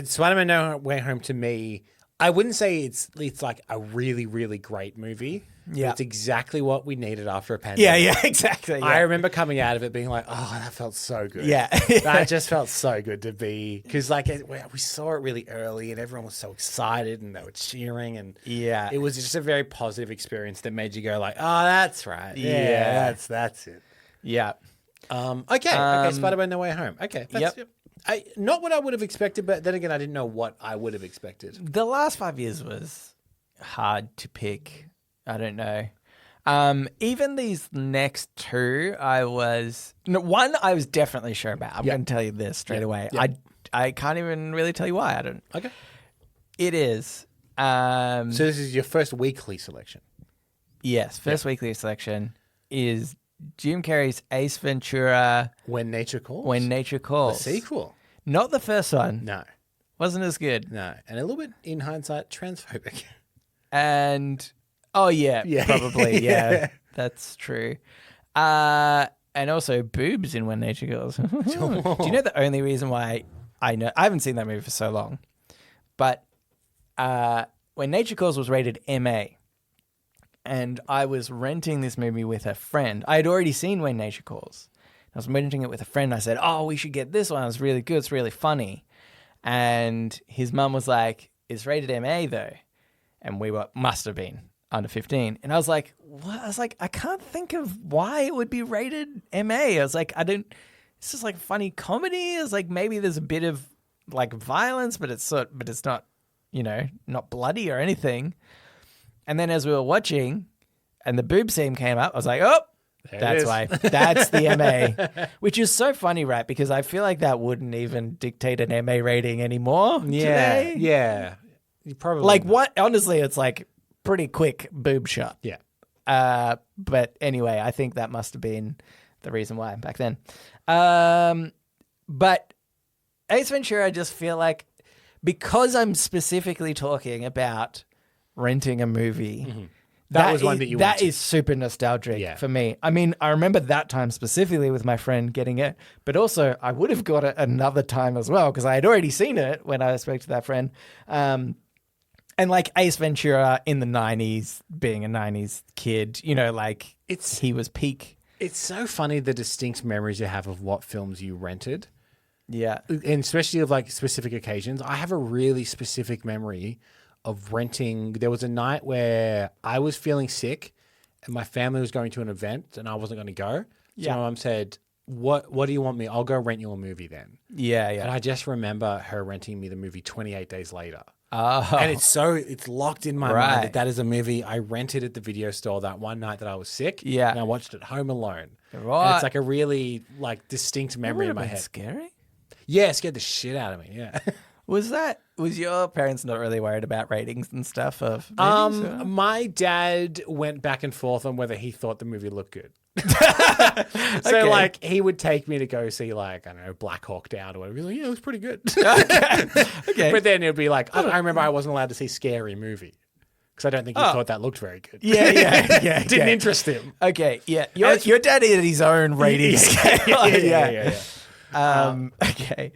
Spider-Man No Way Home, to me, I wouldn't say it's like a really, really great movie. Yeah. It's exactly what we needed after a pandemic. Yeah, exactly. Yeah. I remember coming out of it being like, oh, that felt so good. Yeah. That just felt so good to be, because like we saw it really early and everyone was so excited and they were cheering and it was just a very positive experience that made you go like, oh, that's right. Yeah, that's it. Yeah. Okay, Spider-Man No Way Home. Okay. Not what I would have expected, but then again, I didn't know what I would have expected. The last 5 years was hard to pick. I don't know. Even these next 2, one I was definitely sure about. I'm going to tell you this straight away. Yep. I can't even really tell you why. I don't. Okay. It is. So this is your first weekly selection? Yes. First weekly selection is Jim Carrey's Ace Ventura. When Nature Calls? When Nature Calls. The sequel? Not the first one. No. Wasn't as good. No. And a little bit, in hindsight, transphobic. And... Oh, yeah. Probably. Yeah. That's true. And also boobs in When Nature Calls. Do you know the only reason why I haven't seen that movie for so long, but When Nature Calls was rated MA, and I was renting this movie with a friend. I had already seen When Nature Calls. I was renting it with a friend. I said, oh, we should get this one. It's really good. It's really funny. And his mum was like, it's rated MA though. And we must have been under 15. And I was like, what? I was like, I can't think of why it would be rated MA. I was like, it's just like funny comedy. It's like maybe there's a bit of like violence, but it's not, not bloody or anything. And then as we were watching and the boob scene came up, I was like, oh, that's why. That's the MA. Which is so funny, right? Because I feel like that wouldn't even dictate an MA rating anymore today. Yeah. You probably like what? Honestly, it's like pretty quick boob shot. Yeah. But anyway, I think that must have been the reason why back then. But Ace Ventura, I just feel like because I'm specifically talking about renting a movie, that was one that you that is super nostalgic for me. I mean, I remember that time specifically with my friend getting it, but also I would have got it another time as well because I had already seen it when I spoke to that friend. And like Ace Ventura in the 90s, being a 90s kid, he was peak. It's so funny the distinct memories you have of what films you rented. Yeah. And especially of like specific occasions. I have a really specific memory renting. There was a night where I was feeling sick and my family was going to an event and I wasn't going to go. So my mum said, what do you want me? I'll go rent you a movie then. Yeah. And I just remember her renting me the movie 28 Days Later. Oh. And it's locked in my mind that is a movie I rented at the video store that one night that I was sick. Yeah. And I watched it home alone. Right. And it's like a really like distinct memory in my head. Scary? Yeah, it scared the shit out of me. Yeah. Was your parents not really worried about ratings and stuff of movies? My dad went back and forth on whether he thought the movie looked good. So Okay. like he would take me to go see like, I don't know, Black Hawk Down or whatever. He's like, yeah, it was pretty good. Okay. But then it'd be like, I remember I wasn't allowed to see Scary Movie because I don't think he thought that looked very good. Yeah. Didn't interest him. Okay, yeah. Your dad had his own rating scale. Yeah. Okay.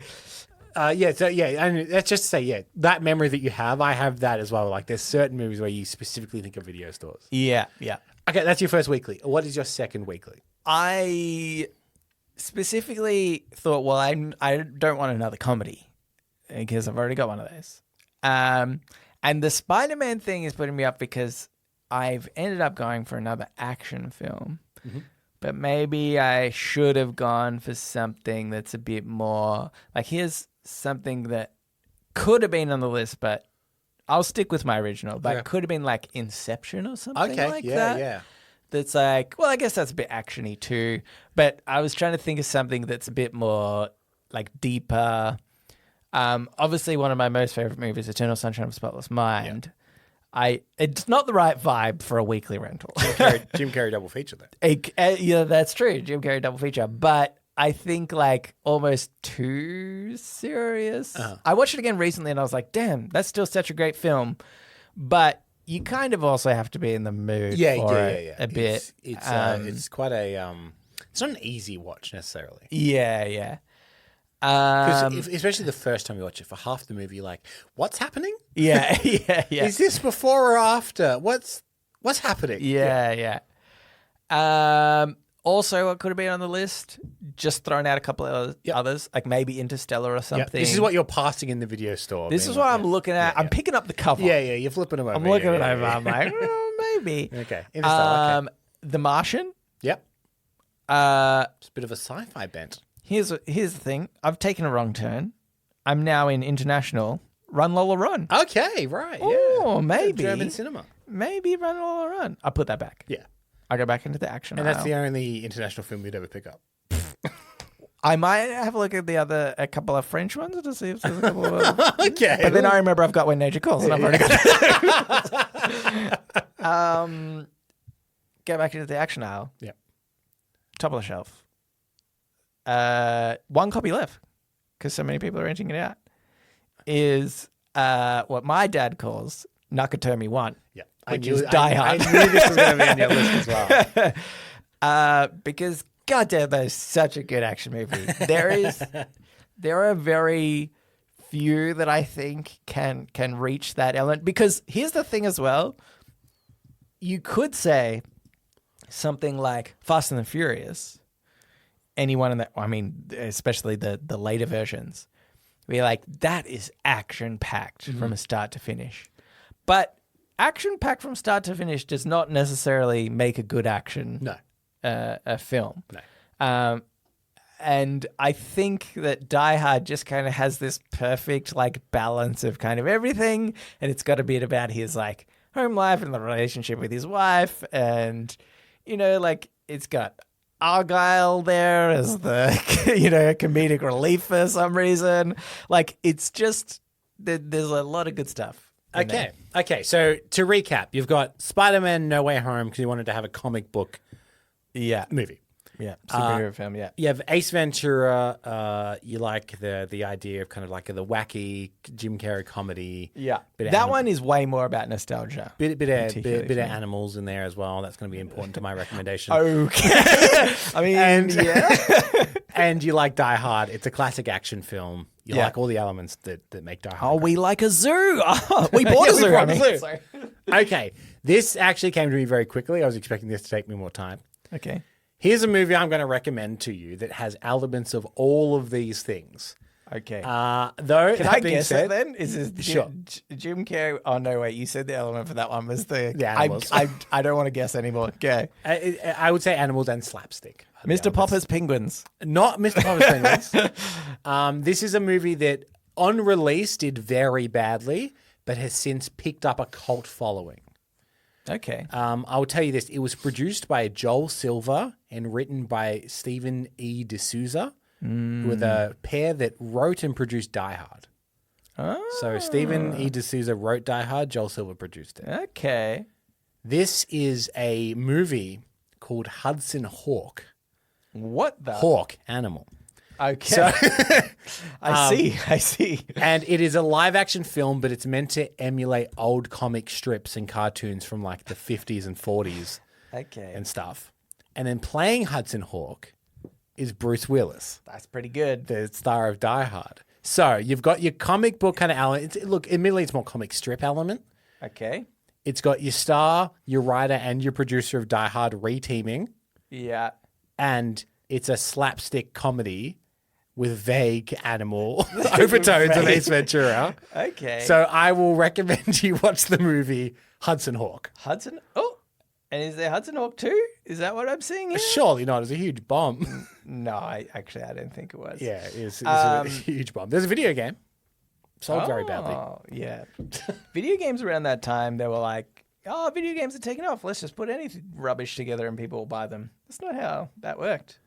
And let's just say, that memory that you have, I have that as well. Like, there's certain movies where you specifically think of video stores. Yeah. Okay, that's your first weekly. What is your second weekly? I specifically thought, well, I don't want another comedy because I've already got one of those. And the Spider-Man thing is putting me up because I've ended up going for another action film. Mm-hmm. But maybe I should have gone for something that's a bit more like, here's something that could have been on the list, but I'll stick with my original. But it could have been like Inception or something like that. Yeah. That's like, well, I guess that's a bit actiony too. But I was trying to think of something that's a bit more like deeper. Obviously, one of my most favorite movies, Eternal Sunshine of a Spotless Mind. It's not the right vibe for a weekly rental. Jim Carrey double feature there. Yeah, that's true. Jim Carrey double feature. But I think like almost too serious. I watched it again recently and I was like, damn, that's still such a great film. But you kind of also have to be in the mood for it a bit. It's quite a... it's not an easy watch necessarily. Yeah. Because especially the first time you watch it, for half the movie, you're like, what's happening? Yeah. Is this before or after? What's happening? Yeah. Also, what could have been on the list? Just throwing out a couple of others, like maybe Interstellar or something. This is what you're passing in the video store. This is what I'm looking at. I'm picking up the cover. Yeah, you're flipping them over. I'm looking it over. I'm like, maybe. Okay. Interstellar, The Martian. Yep. It's a bit of a sci-fi bent. Here's the thing. I've taken a wrong turn. I'm now in international. Run Lola Run. Okay, right. Oh, maybe. German cinema. Maybe Run Lola Run. I'll put that back. Yeah. I go back into the action And aisle. that's the only international film you'd ever pick up. I might have a look at a couple of French ones to see if there's a couple of Okay. But then I remember I've got When Nature Calls and I've already got Go back into the action aisle. Yeah. Top of the shelf. One copy left because so many people are renting it out. Is what my dad calls Nakatomi 1. Yeah. Which is Die Hard. I knew this was going to be on your list as well. Because goddamn, that is such a good action movie. There are very few that I think can reach that element. Because here's the thing as well. You could say something like Fast and the Furious. Anyone in that, I mean, especially the later versions, be like, that is action packed from a start to finish. But action packed from start to finish does not necessarily make a good action a film. No. And I think that Die Hard just kind of has this perfect like balance of kind of everything, and it's got a bit about his like home life and the relationship with his wife, and like it's got Argyle there as the comedic relief for some reason. Like it's just there's a lot of good stuff. Okay. So to recap, you've got Spider-Man No Way Home because you wanted to have a comic book movie. Yeah, superhero film, yeah. You have Ace Ventura. You like the idea of kind of like the wacky Jim Carrey comedy. Yeah, that one is way more about nostalgia. Bit of animals in there as well. That's going to be important to my recommendation. Okay. I mean, and you like Die Hard. It's a classic action film. You like all the elements that make Die Hard. Oh, we like a zoo. We bought a zoo. We bought a zoo. Sorry. Okay, this actually came to me very quickly. I was expecting this to take me more time. Okay. Here's a movie I'm going to recommend to you that has elements of all of these things. Okay. Though, Can I guess it then? Is this Sure. Jim Carrey? Oh, no, wait. You said the element for that one was the animals. I don't want to guess anymore. Okay. I would say animals and slapstick. Mr. Popper's Penguins. Not Mr. Popper's Penguins. This is a movie that on release did very badly, but has since picked up a cult following. Okay. I will tell you this. It was produced by Joel Silver and written by Stephen E. D'Souza, with a pair that wrote and produced Die Hard. Oh. So Stephen E. D'Souza wrote Die Hard, Joel Silver produced it. Okay. This is a movie called Hudson Hawk. What the? Hawk, animal. Okay. So, I see. and it is a live action film, but it's meant to emulate old comic strips and cartoons from like the 50s and 40s Okay. and stuff. And then playing Hudson Hawk is Bruce Willis, That's pretty good. the star of Die Hard. So you've got your comic book kind of element. Look, admittedly, it's more comic strip element. Okay. It's got your star, your writer, and your producer of Die Hard re-teaming. Yeah. And it's a slapstick comedy with vague animal overtones of Ace Ventura. Okay. So I will recommend you watch the movie Hudson Hawk. Hudson. Oh, and is there Hudson Hawk 2? Is that what I'm seeing here? Surely not. It's a huge bomb. No, I don't think it was. Yeah, it's a huge bomb. There's a video game. Sold very badly. Oh, yeah. Video games around that time, they were like, oh, video games are taking off. Let's just put any rubbish together and people will buy them. That's not how that worked.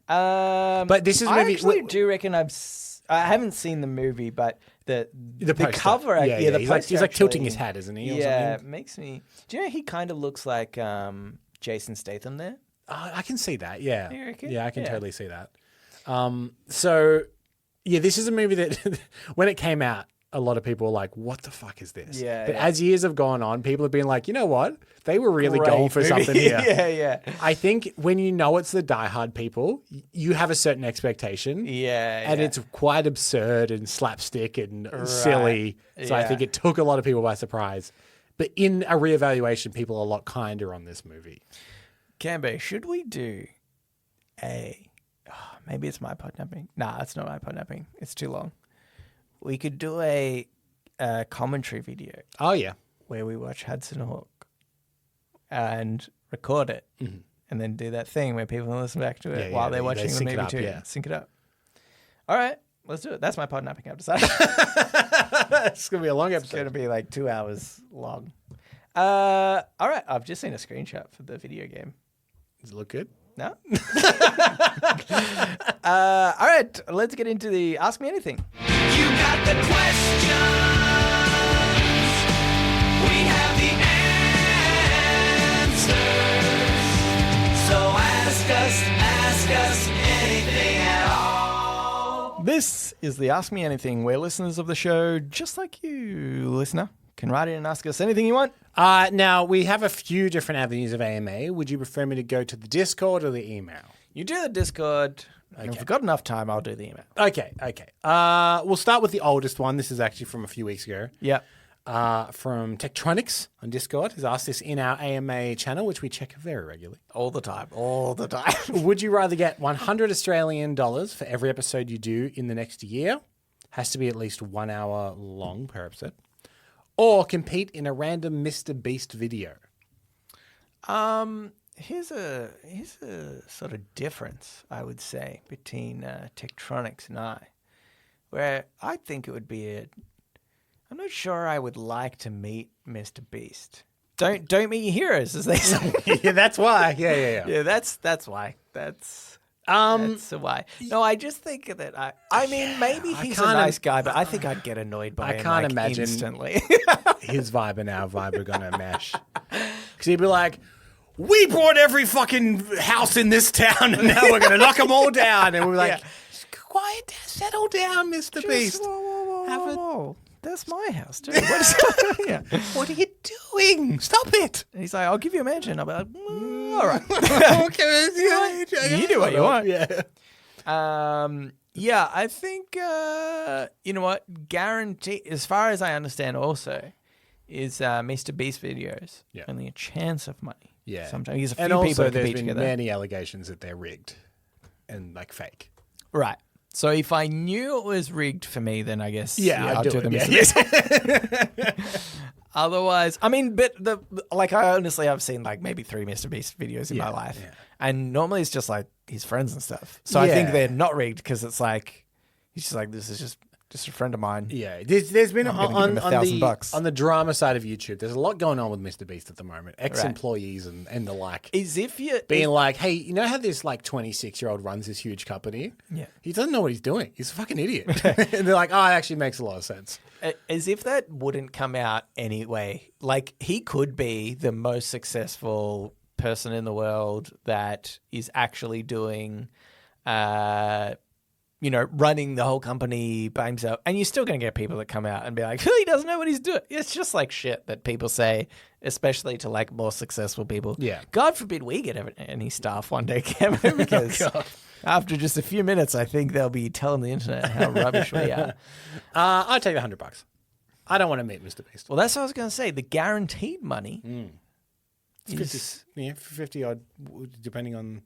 But this is a I movie. actually do reckon I haven't seen the movie, but the poster. cover, Yeah, the he's poster like tilting actually- his hat, isn't he? Or Yeah, something? it makes me. Do you know he kind of looks like Jason Statham there? I can see that. Yeah, You reckon? yeah, I can Yeah. totally see that. So yeah, this is a movie that when it came out, a lot of people were like, "What the fuck is this?" Yeah, But yeah. as years have gone on, people have been like, "You know what? They were really Great going for movie. something here." Yeah. I think when you know it's the Die Hard people, you have a certain expectation. Yeah. And yeah. it's quite absurd and slapstick and silly. So I Yeah. think it took a lot of people by surprise. But in a reevaluation, people are a lot kinder on this movie. Cambo, should we do maybe it's my podnapping? Nah, it's not my podnapping. It's too long. We could do a commentary video Oh, yeah. where we watch Hudson Hawk and record it and then do that thing where people listen back to it Yeah, while yeah, they're they watching the sync it movie up, too. yeah. Sync it up. All right, let's do it. That's my podnapping episode. It's going to be a long It's episode. going to be like 2 hours long. All right, I've just seen a screenshot for the video game. Does it look good? No? All right, let's get into the Ask Me Anything. You got the questions. We have the answers. So ask us anything at all. This is the Ask Me Anything, where listeners of the show, just like you, listener, can write in and ask us anything you want. Now, we have a few different avenues of AMA. Would you prefer me to go to the Discord or the email? You do the Discord. And if we've got enough time, I'll do the email. Okay. We'll start with the oldest one. This is actually from a few weeks ago. Yep. From Tektronics on Discord, has asked this in our AMA channel, which we check very regularly. All the time. Would you rather get 100 Australian dollars for every episode you do in the next year? Has to be at least 1 hour long per episode. Or compete in a random Mr. Beast video? Here's a sort of difference, I would say, between Tektronics and I, where I think it would be I'm not sure I would like to meet Mr. Beast. Don't meet your heroes, as they say. Yeah, that's why. Yeah. Yeah, that's why. That's why. No, I just think that I mean, maybe he's a can't nice guy, but I think I'd get annoyed by I him. can't like, imagine- instantly. His vibe and our vibe are going to mesh. Because he'd be like, we brought every fucking house in this town and now we're going to knock them all down. And we're like, quiet down, settle down, Mr. Beast. Whoa. That's my house, too. What are you doing? Stop it. And he's like, I'll give you a mansion. I'll be like, all right. Okay, You do what you want. Yeah. Yeah, I think, you know what? Guarantee, as far as I understand also, is Mr. Beast videos. Yeah. Only a chance of money. Yeah. Sometimes there's a few And people also that there's compete been together. many allegations that they're rigged and like fake. Right. So if I knew it was rigged for me, then I guess I'd do the it. Mr. Beast. Otherwise, I mean, but I honestly have seen like maybe 3 Mr. Beast videos in my life, and normally it's just like his friends and stuff. So I think they're not rigged because it's like he's just like, this is just a friend of mine. Yeah, there's been on $1,000 the drama side of YouTube. There's a lot going on with Mr. Beast at the moment. Ex-employees and the like. As if you being like, hey, you know how this like 26-year-old runs this huge company? Yeah, he doesn't know what he's doing. He's a fucking idiot. And they're like, oh, it actually makes a lot of sense. As if that wouldn't come out anyway. Like he could be the most successful person in the world that is actually doing. Running the whole company by himself. And you're still going to get people that come out and be like, he doesn't know what he's doing. It's just like shit that people say, especially to like more successful people. Yeah. God forbid we get any staff one day, Cameron, because after just a few minutes, I think they'll be telling the internet how rubbish we are. I'll take $100. I don't want to meet Mr. Beast. Well, that's what I was going to say. The guaranteed money is 50 odd, depending on.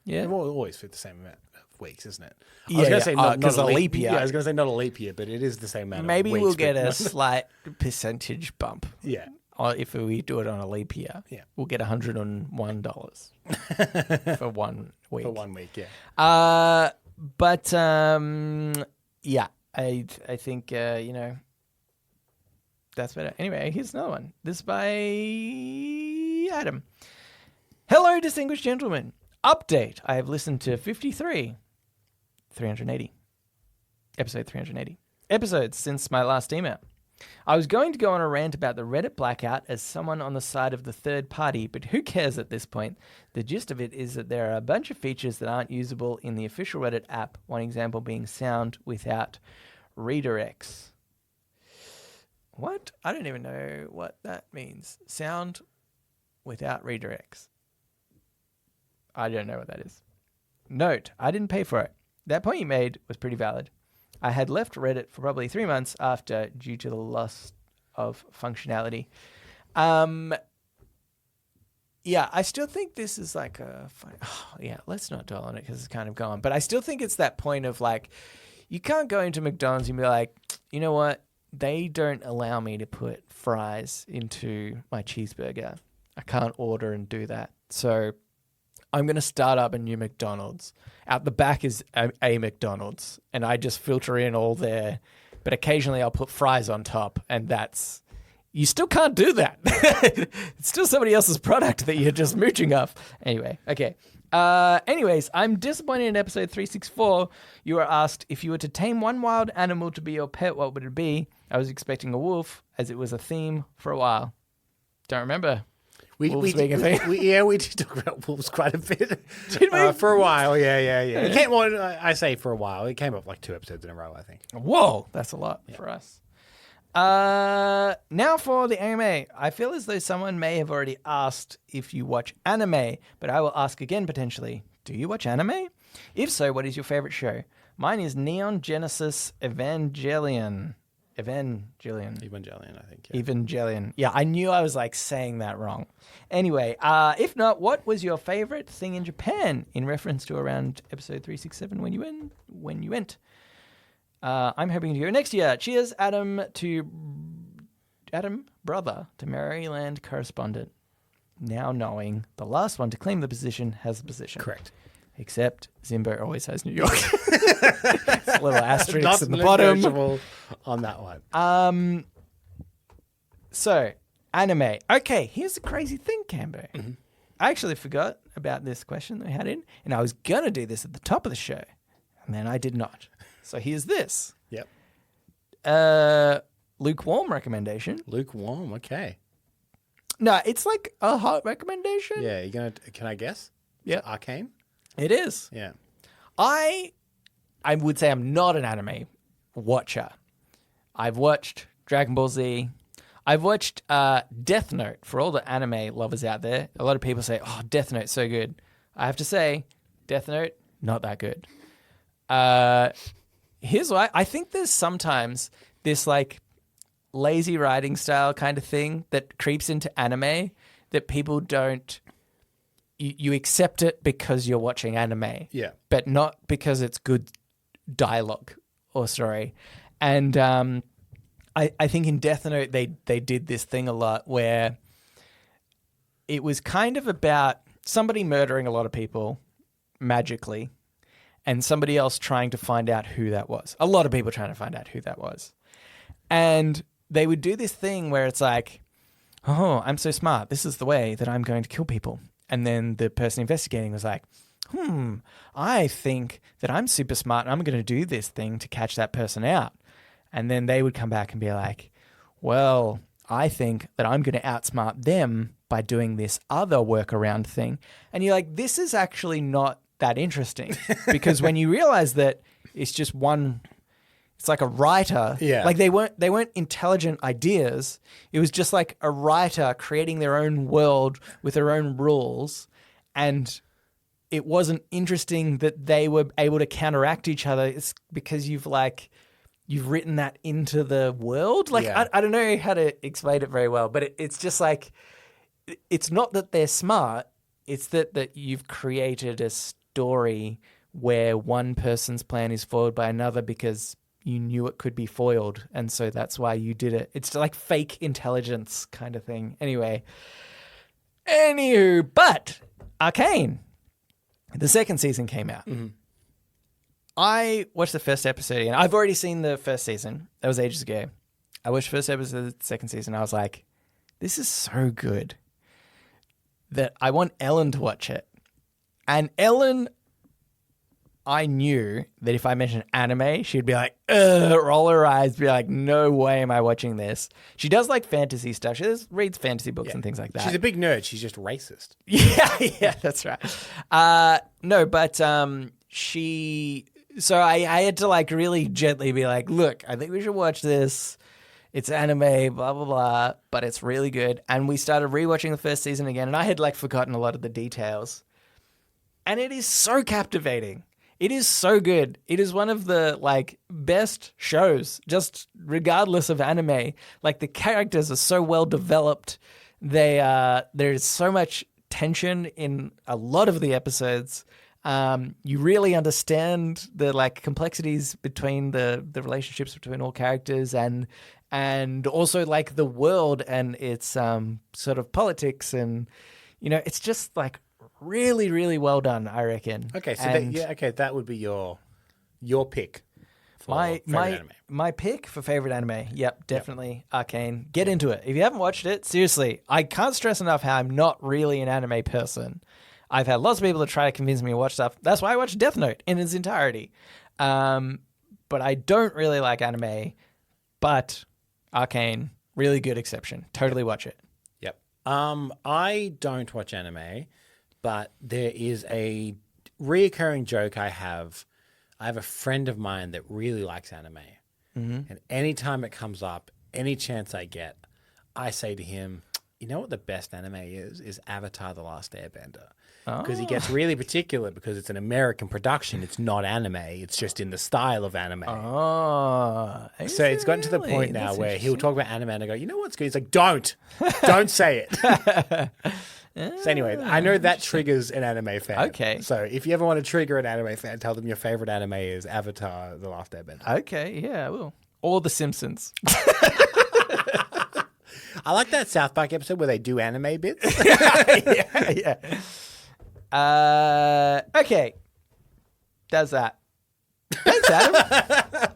Yeah. It will always fit the same amount of weeks, isn't it? I Yeah, was going to say not a leap year. Yeah, I was going to say not a leap year, but it is the same amount Maybe of weeks. we'll get a slight percentage bump. Yeah. Or if we do it on a leap year, we'll get $101 for 1 week. For 1 week, yeah. I think that's better. Anyway, here's another one. This is by Adam. Hello, distinguished gentlemen. Update. I have listened to 380. Episode 380. Episodes since my last email. I was going to go on a rant about the Reddit blackout as someone on the side of the third party, but who cares at this point? The gist of it is that there are a bunch of features that aren't usable in the official Reddit app, one example being sound without redirects. What? I don't even know what that means. Sound without redirects. I don't know what that is. Note, I didn't pay for it. That point you made was pretty valid. I had left Reddit for probably 3 months after due to the loss of functionality. I still think this is like a fun... let's not dwell on it because it's kind of gone. But I still think it's that point of like, you can't go into McDonald's and be like, you know what? They don't allow me to put fries into my cheeseburger. I can't order and do that. So I'm going to start up a new McDonald's. Out the back is a McDonald's, and I just filter in all there. But occasionally I'll put fries on top, and that's... You still can't do that. It's still somebody else's product that you're just mooching off. Anyway, okay. Anyways, I'm disappointed in episode 364. You were asked, if you were to tame one wild animal to be your pet, what would it be? I was expecting a wolf, as it was a theme for a while. Don't remember. We did talk about wolves quite a bit. Did we? For a while, yeah. It came on, I say for a while. It came up like 2 episodes in a row, I think. Whoa, that's a lot for us. Now for the anime. I feel as though someone may have already asked if you watch anime, but I will ask again potentially. Do you watch anime? If so, what is your favorite show? Mine is Neon Genesis Evangelion. Evangelion, I think. Yeah. Evangelion. Yeah, I knew I was like saying that wrong. Anyway, if not, what was your favorite thing in Japan in reference to around episode 367 when you went? I'm hoping to go next year. Cheers, Adam, brother to Maryland correspondent. Now knowing the last one to claim the position has the position. Correct. Except Zimbo always has New York. It's a little asterisk at the bottom. On that one. So, anime. Okay, here's the crazy thing, Cambo. Mm-hmm. I actually forgot about this question that we had in, and I was going to do this at the top of the show, and then I did not. So here's this. Yep. Lukewarm recommendation. Lukewarm, okay. No, it's like a hot recommendation. Yeah, can I guess? Yeah. Arcane? It is. Yeah. I would say I'm not an anime watcher. I've watched Dragon Ball Z. I've watched Death Note. For all the anime lovers out there, a lot of people say, oh, Death Note's so good. I have to say, Death Note, not that good. Here's why. I think there's sometimes this like lazy writing style kind of thing that creeps into anime that people don't... You accept it because you're watching anime. Yeah. But not because it's good dialogue or story. And I think in Death Note they did this thing a lot where it was kind of about somebody murdering a lot of people magically and somebody else trying to find out who that was. A lot of people trying to find out who that was. And they would do this thing where it's like, oh, I'm so smart. This is the way that I'm going to kill people. And then the person investigating was like, I think that I'm super smart and I'm going to do this thing to catch that person out. And then they would come back and be like, well, I think that I'm going to outsmart them by doing this other workaround thing. And you're like, this is actually not that interesting. Because when you realize that it's just one, it's like a writer. Yeah. Like they weren't intelligent ideas. It was just like a writer creating their own world with their own rules. And it wasn't interesting that they were able to counteract each other. It's because you've written that into the world. Like, Yeah. I don't know how to explain it very well, but it's just like, it's not that they're smart. It's that you've created a story where one person's plan is foiled by another because you knew it could be foiled. And so that's why you did it. It's like fake intelligence kind of thing. Anywho, but Arcane, the second season came out. Mm-hmm. I watched the first episode and I've already seen the first season. That was ages ago. I watched the first episode of the second season. I was like, this is so good that I want Ellen to watch it. And Ellen, I knew that if I mentioned anime, she'd be like, roll her eyes, be like, no way am I watching this. She does like fantasy stuff. She reads fantasy books and things like that. She's a big nerd. She's just racist. Yeah, that's right. No, but so I had to like really gently be like, look, I think we should watch this. It's anime, blah, blah, blah, but it's really good. And we started rewatching the first season again, and I had like forgotten a lot of the details. And it is so captivating. It is so good. It is one of the like best shows, just regardless of anime. Like the characters are so well developed. There's so much tension in a lot of the episodes. You really understand the like complexities between the relationships between all characters and also like the world and its sort of politics and it's just like really, really well done, I reckon. Okay, so that would be your pick for favorite anime. My pick for favorite anime. Yep, definitely Arcane. Get into it. If you haven't watched it, seriously, I can't stress enough how I'm not really an anime person. I've had lots of people to try to convince me to watch stuff. That's why I watched Death Note in its entirety. But I don't really like anime, but Arcane, really good exception. Totally watch it. Yep. I don't watch anime, but there is a reoccurring joke I have. I have a friend of mine that really likes anime. Mm-hmm. And anytime it comes up, any chance I get, I say to him, you know what the best anime is Avatar: The Last Airbender. Because he gets really particular because it's an American production. It's not anime. It's just in the style of anime. Oh. So it's gotten to the point now where he'll talk about anime and I go, you know what's good? He's like, don't say it. So anyway, I know that triggers an anime fan. Okay. So if you ever want to trigger an anime fan, tell them your favorite anime is Avatar: The Last Airbender. Okay, yeah, I will. Or The Simpsons. I like that South Park episode where they do anime bits. yeah. Okay. That's that. Thanks, Adam.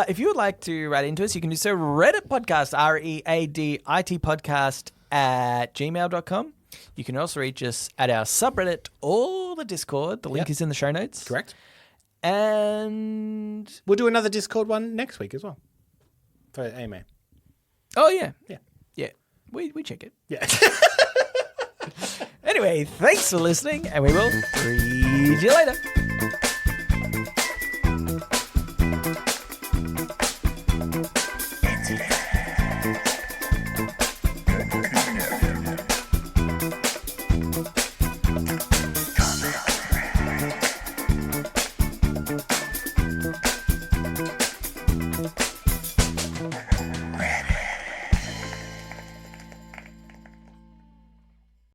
If you would like to write into us, you can do so. Reddit podcast, READIT podcast @gmail.com. You can also reach us at our subreddit or the Discord. The link is in the show notes. Correct. And we'll do another Discord one next week as well for anime. Oh, yeah. Yeah. Yeah. We check it. Yeah. Anyway, thanks for listening, and we will read you later.